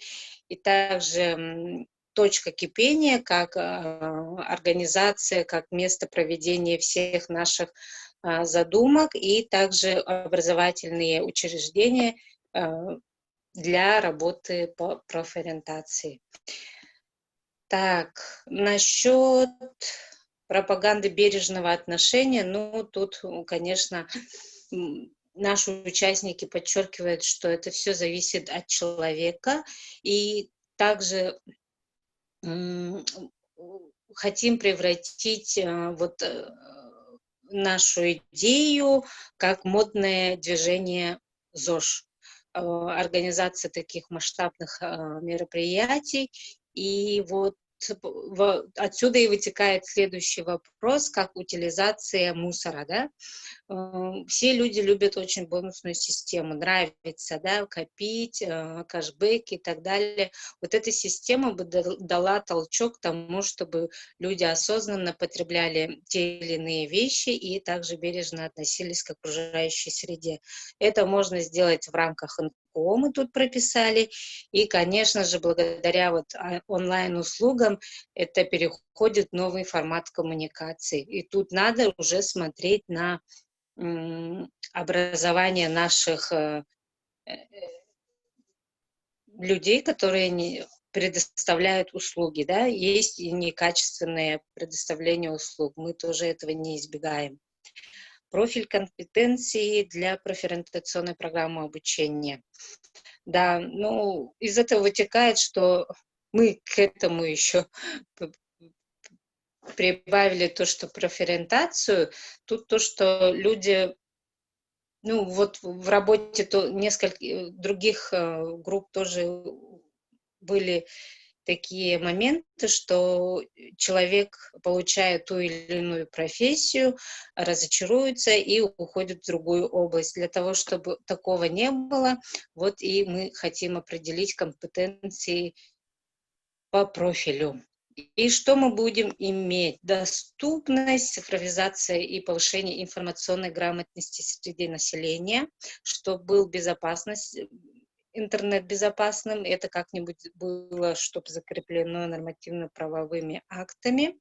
и также точка кипения, как организация, как место проведения всех наших задумок, и также образовательные учреждения для работы по профориентации. Так, насчет пропаганды бережного отношения, ну, тут, конечно, наши участники подчеркивают, что это все зависит от человека, и также хотим превратить нашу идею как модное движение ЗОЖ, организация таких масштабных мероприятий. И вот отсюда и вытекает следующий вопрос, как утилизация мусора, да? Все люди любят очень бонусную систему, нравится, да, копить, кэшбэк и так далее. Вот эта система бы дала толчок к тому, чтобы люди осознанно потребляли те или иные вещи и также бережно относились к окружающей среде. Это можно сделать в рамках НКО, мы тут прописали, и, конечно же, благодаря вот онлайн-услугам это переходит в новый формат коммуникации. И тут надо уже смотреть на образование наших людей, которые предоставляют услуги, да, есть и некачественное предоставление услуг, мы тоже этого не избегаем. Профиль компетенции для профориентационной программы обучения. Да, ну, из этого вытекает, что мы к этому еще прибавили то, что профориентацию, тут то, что люди, ну вот в работе то несколько других групп тоже были такие моменты, что человек получает ту или иную профессию, разочаруется и уходит в другую область. Для того, чтобы такого не было, вот и мы хотим определить компетенции по профилю. И что мы будем иметь? Доступность, цифровизация и повышение информационной грамотности среди населения, чтобы был безопасность, интернет безопасным, это как-нибудь было, чтобы закреплено нормативно-правовыми актами,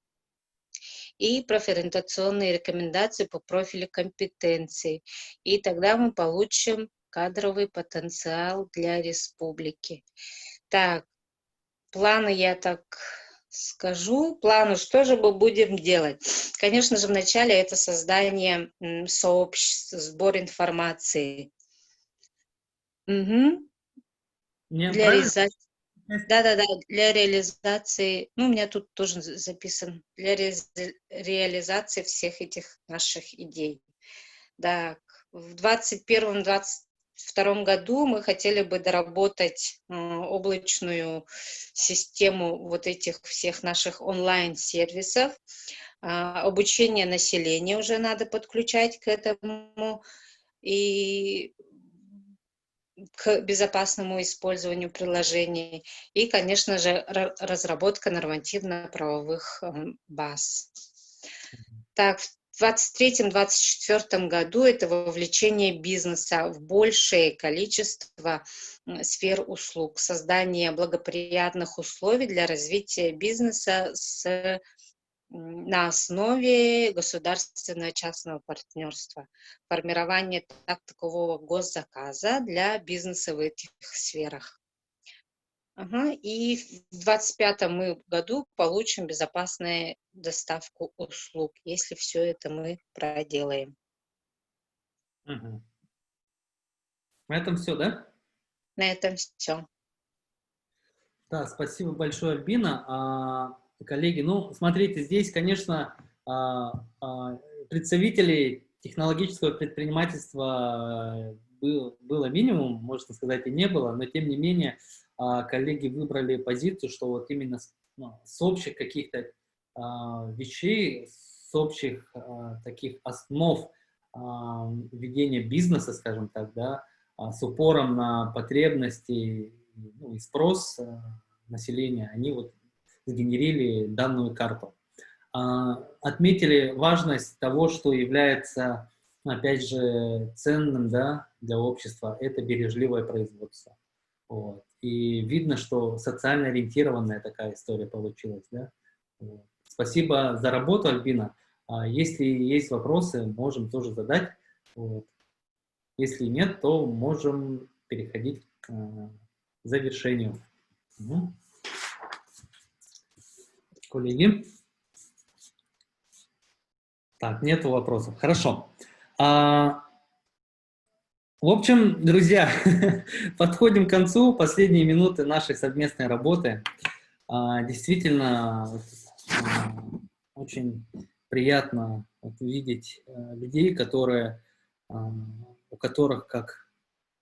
и профориентационные рекомендации по профилю компетенций. И тогда мы получим кадровый потенциал для республики. Так, планы я так скажу. Планы, что же мы будем делать? Конечно же, вначале это создание сообществ, сбор информации. Угу. Для реализации. Да-да-да, для реализации, ну, у меня тут тоже записан, для реализации всех этих наших идей. Да, в 2021-2022 году мы хотели бы доработать облачную систему вот этих всех наших онлайн-сервисов. Обучение населения уже надо подключать к этому и к безопасному использованию приложений. И, конечно же, разработка нормативно-правовых баз. Так, в 2023-2024 году это вовлечение бизнеса в большее количество сфер услуг, создание благоприятных условий для развития бизнеса на основе государственного частного партнерства, формирование такового госзаказа для бизнеса в этих сферах. Ага. И в 2025 году получим безопасную доставку услуг, если все это мы проделаем. Угу. На этом все, да? На этом все. Да, спасибо большое, Альбина. Коллеги, ну, смотрите, здесь, конечно, представителей технологического предпринимательства было минимум, можно сказать, и не было, но, тем не менее, коллеги выбрали позицию, что вот именно с общих каких-то вещей, с общих таких основ ведения бизнеса, скажем так, да, с упором на потребности, ну, и спрос населения, они вот сгенерили данную карту. Отметили важность того, что является, опять же, ценным, да, для общества, это бережливое производство. Вот. И видно, что социально ориентированная такая история получилась. Да? Вот. Спасибо за работу, Альбина. Если есть вопросы, можем тоже задать. Вот. Если нет, то можем переходить к завершению. Угу. Коллеги? Так, нету вопросов. Хорошо. В общем, друзья, подходим к концу. Последние минуты нашей совместной работы. Действительно, очень приятно видеть людей, у которых, как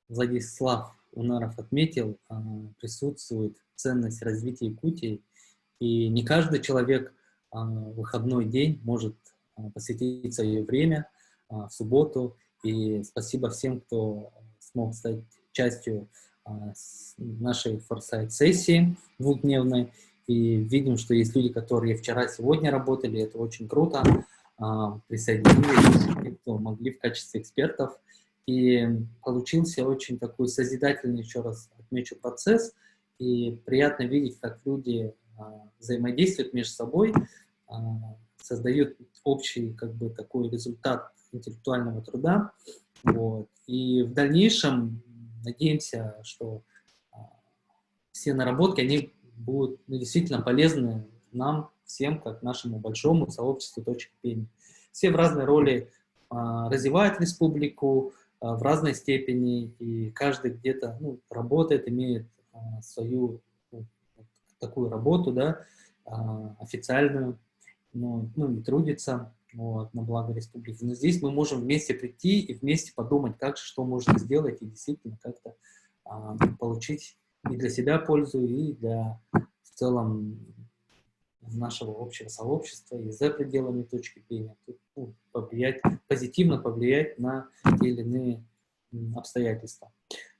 Владислав Унаров отметил, присутствует ценность развития Якутии. И не каждый человек в выходной день может посвятить свое время в субботу. И спасибо всем, кто смог стать частью нашей форсайт-сессии двухдневной. И видим, что есть люди, которые вчера, сегодня работали. Это очень круто. Присоединились, кто могли в качестве экспертов. И получился очень такой созидательный, еще раз отмечу, процесс. И приятно видеть, как люди взаимодействуют между собой, создают общий как бы такой результат интеллектуального труда. Вот. И в дальнейшем надеемся, что все наработки, они будут действительно полезны нам всем, как нашему большому сообществу точек пения. Все в разной роли развивают республику, в разной степени, и каждый где-то работает, имеет свою такую работу, да, официальную, и трудится на благо республики. Но здесь мы можем вместе прийти и вместе подумать, что можно сделать, и действительно как-то получить и для себя пользу, и для в целом нашего общего сообщества, и за пределами точки пения. Тут, позитивно повлиять на те или иные обстоятельства.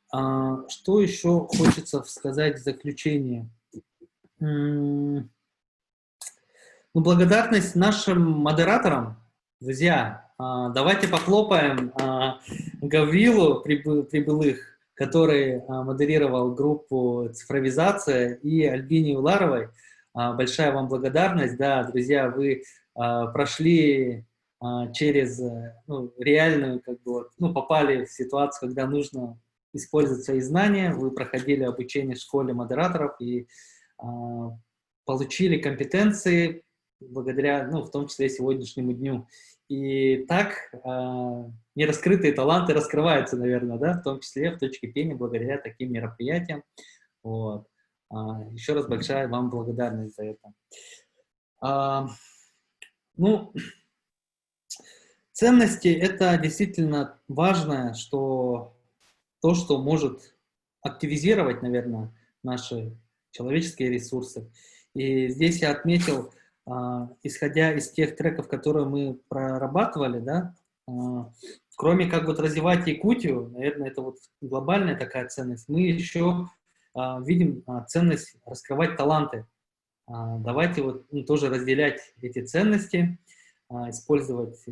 Что еще хочется сказать в заключение? Благодарность нашим модераторам. Друзья, давайте похлопаем Гаврилу Прибылых, который модерировал группу «Цифровизация», и Альбине Уларовой. Большая вам благодарность. Да, друзья, вы прошли через реальную, попали в ситуацию, когда нужно использовать свои знания. Вы проходили обучение в школе модераторов и получили компетенции благодаря, в том числе, сегодняшнему дню. И так нераскрытые таланты раскрываются, наверное, да, в том числе в точке пения благодаря таким мероприятиям. Вот. Еще раз большая вам благодарность за это. Ценности — это действительно важное, что может активизировать, наверное, наши человеческие ресурсы. И здесь я отметил, исходя из тех треков, которые мы прорабатывали, да, кроме развивать Якутию, наверное, это глобальная такая ценность, мы еще видим ценность раскрывать таланты. Давайте тоже разделять эти ценности, использовать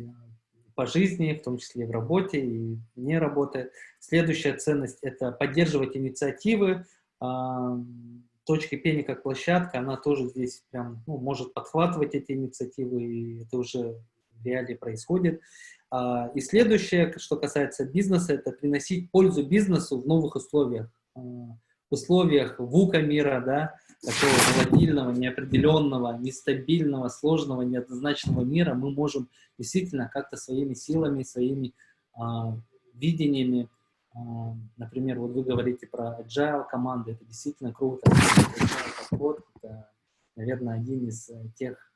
по жизни, в том числе в работе и вне работы. Следующая ценность — это поддерживать инициативы. Точка пения как площадка, она тоже здесь прям может подхватывать эти инициативы, и это уже в реалии происходит. И следующее, что касается бизнеса, это приносить пользу бизнесу в новых условиях. Условиях ВУКа мира, да, такого волатильного, неопределенного, нестабильного, сложного, неоднозначного мира, мы можем действительно как-то своими силами, своими видениями, например, вы говорите про agile команды, это действительно круто. Подход, это, наверное, один из тех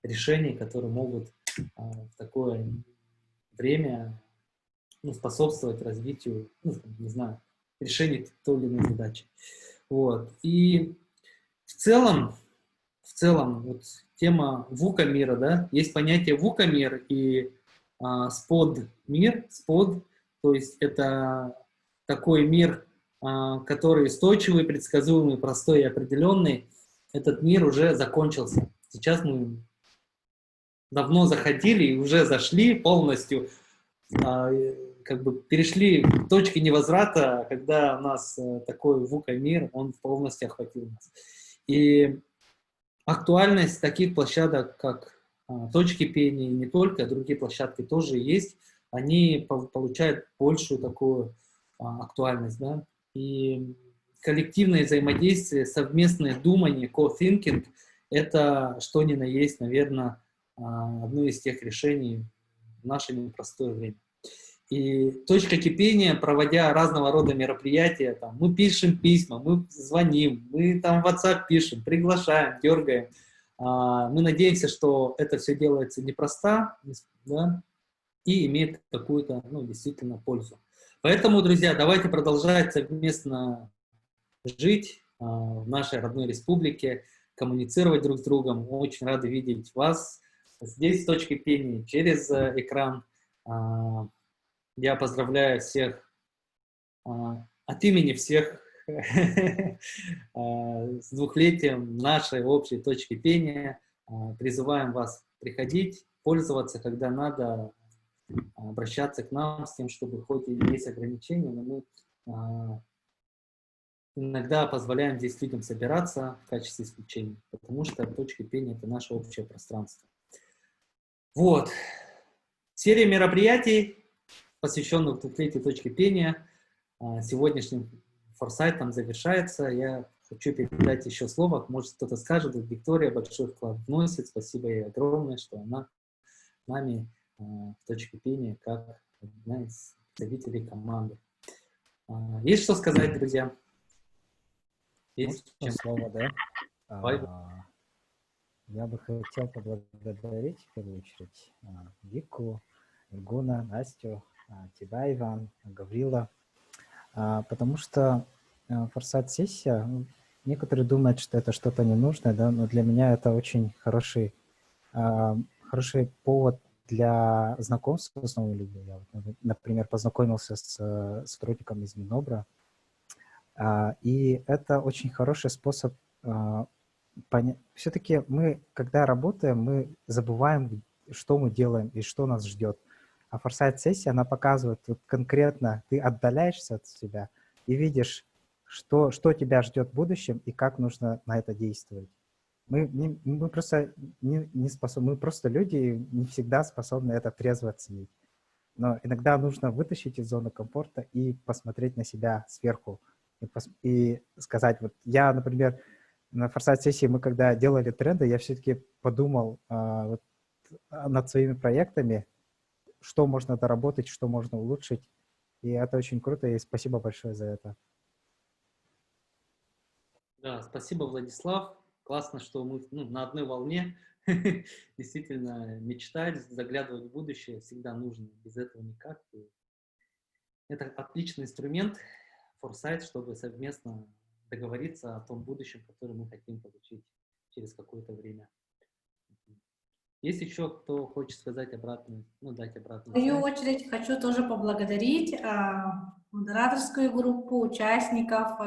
решений, которые могут в такое время способствовать развитию, решению той или иной задачи. Вот. И в целом тема ВУКа мира, да, есть понятие ВУКа мир и СПОД мир, СПОД, то есть это такой мир который устойчивый, предсказуемый, простой и определенный, этот мир уже закончился. Сейчас мы давно заходили и уже зашли полностью, как бы перешли к точке невозврата, когда у нас такой VUCA-мир, он полностью охватил нас. И актуальность таких площадок, как точки пения, и не только, другие площадки тоже есть, они получают большую такую актуальность, да, и коллективное взаимодействие, совместное думание, co-thinking, это что ни на есть, наверное, одно из тех решений в наше непростое время. И точка кипения, проводя разного рода мероприятия, там, мы пишем письма, мы звоним, мы там в WhatsApp пишем, приглашаем, дергаем. Мы надеемся, что это все делается непросто, да, и имеет какую-то, ну, действительно пользу. Поэтому, друзья, давайте продолжать совместно жить в нашей родной республике, коммуницировать друг с другом. Очень рады видеть вас здесь, в точке пения, через экран. Я поздравляю всех от имени всех с двухлетием нашей общей точки пения. Призываем вас приходить, пользоваться, когда надо, обращаться к нам с тем, чтобы хоть и есть ограничения, но мы иногда позволяем здесь людям собираться в качестве исключения, потому что точки пения — это наше общее пространство. Вот. Серия мероприятий, посвященных двухлетию точки пения, сегодняшним форсайтом завершается. Я хочу передать еще слово. Может, кто-то скажет. Виктория большой вклад вносит. Спасибо ей огромное, что она с нами в точке пения как одна из представителей команды. Есть что сказать, друзья? Есть чем слово, да? Я бы хотел поблагодарить в первую очередь Вику, Иргуна, Настю, тебя, Иван, Гаврила, потому что форсайт-сессия, некоторые думают, что это что-то ненужное, да, но для меня это очень хороший повод для знакомства с новыми людьми. Я, например, познакомился с сотрудником из Минобра, и это очень хороший способ понять. Все-таки мы, когда работаем, мы забываем, что мы делаем и что нас ждет. А форсайт-сессия, она показывает вот конкретно, ты отдаляешься от себя и видишь, что тебя ждет в будущем и как нужно на это действовать. Мы просто не способны, мы просто люди, и не всегда способны это трезво оценить. Но иногда нужно вытащить из зоны комфорта и посмотреть на себя сверху. И сказать, вот я, например, на форсайт-сессии мы когда делали тренды, я все-таки подумал вот, над своими проектами, что можно доработать, что можно улучшить. И это очень круто, и спасибо большое за это. Да, спасибо, Владислав. Классно, что мы на одной волне. Действительно, мечтать, заглядывать в будущее всегда нужно. Без этого никак. Это отличный инструмент, форсайт, чтобы совместно договориться о том будущем, которое мы хотим получить через какое-то время. Есть еще кто хочет сказать обратную, дать обратную В свою связь? очередь хочу тоже поблагодарить модераторскую группу, участников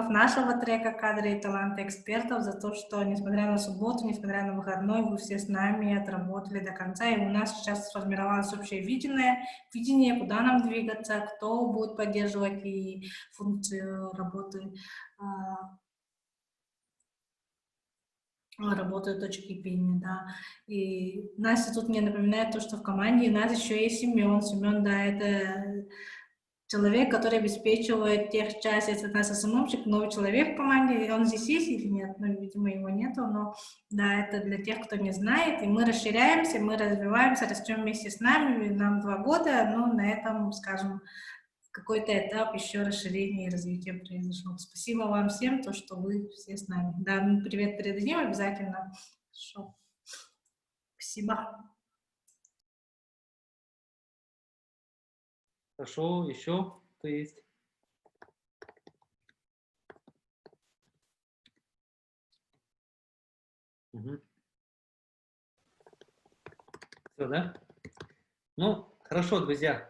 нашего трека «Кадры и таланты экспертов» за то, что, несмотря на субботу, несмотря на выходной, вы все с нами отработали до конца, и у нас сейчас сформировалось общее видение, куда нам двигаться, кто будет поддерживать и функцию работы точки пения, да. И Настя тут мне напоминает то, что в команде у нас еще есть Семен. Семен, да, это человек, который обеспечивает тех часть, это наш СММщик, новый человек в команде. Он здесь есть или нет? Ну, видимо, его нету, но да, это для тех, кто не знает. И мы расширяемся, мы развиваемся, растем вместе с нами. Нам 2 года, но на этом, скажем, какой-то этап еще расширения и развития произошел. Спасибо вам всем, то, что вы все с нами. Да, мы привет передадим обязательно. Хорошо. Спасибо. Хорошо, еще кто есть? Угу. Все, да? Ну, хорошо, друзья.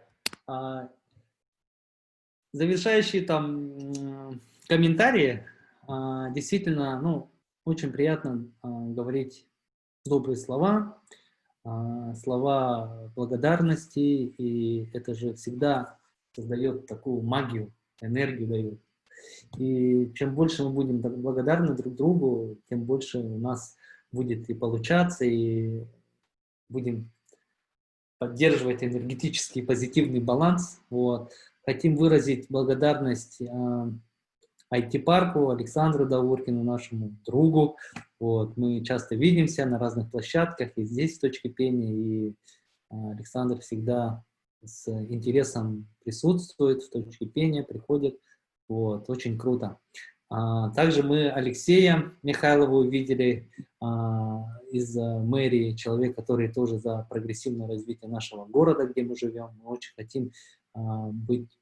завершающие там комментарии. Действительно, ну, очень приятно говорить добрые слова, слова благодарности, и это же всегда создает такую магию, энергию дает. И чем больше мы будем благодарны друг другу, тем больше у нас будет и получаться, и будем поддерживать энергетический позитивный баланс. Вот. Хотим выразить благодарность IT-парку, Александру Дауркину, нашему другу. Вот. Мы часто видимся на разных площадках, и здесь в точке пения, и Александр всегда с интересом присутствует в точке пения, приходит. Вот. Очень круто. Также мы Алексея Михайлова увидели из мэрии, человек, который тоже за прогрессивное развитие нашего города, где мы живем. Мы очень хотим быть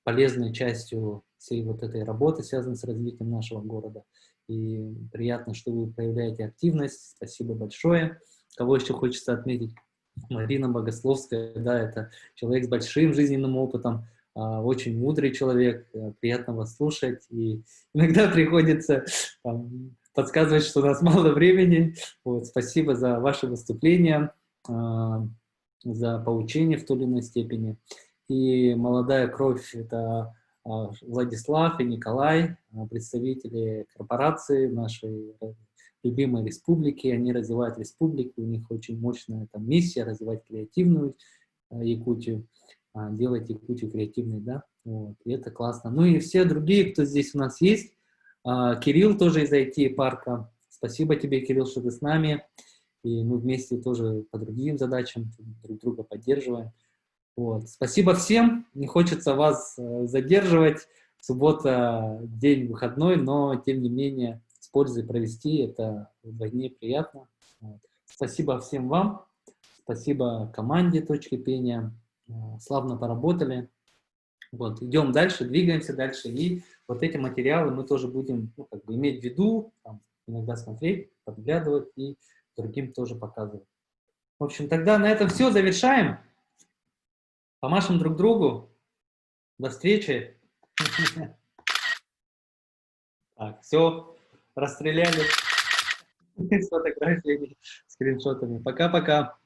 полезной частью всей вот этой работы, связанной с развитием нашего города. И приятно, что вы проявляете активность. Спасибо большое. Кого еще хочется отметить? Марина Богословская, да, это человек с большим жизненным опытом, очень мудрый человек, приятно вас слушать. И иногда приходится подсказывать, что у нас мало времени. Вот, спасибо за ваше выступление, за поучение в той или иной степени. И молодая кровь — это Владислав и Николай, представители корпорации нашей любимой республики. Они развивают республику, у них очень мощная там миссия развивать креативную Якутию, делать Якутию креативной, да. Вот, и это классно. Ну и все другие, кто здесь у нас есть. Кирилл тоже из IT-парка. Спасибо тебе, Кирилл, что ты с нами. И мы вместе тоже по другим задачам друг друга поддерживаем. Вот. Спасибо всем. Не хочется вас задерживать. Суббота, день выходной, но тем не менее с пользой провести это вдвойне приятно. Вот. Спасибо всем вам. Спасибо команде «Точки пения». Славно поработали. Вот. Идем дальше, двигаемся дальше. И вот эти материалы мы тоже будем как бы иметь в виду, там, иногда смотреть, подглядывать и другим тоже показывать. В общем, тогда на этом все. Завершаем. Помашем друг другу. До встречи. Так, все. Расстреляли с фотографиями, скриншотами. Пока-пока.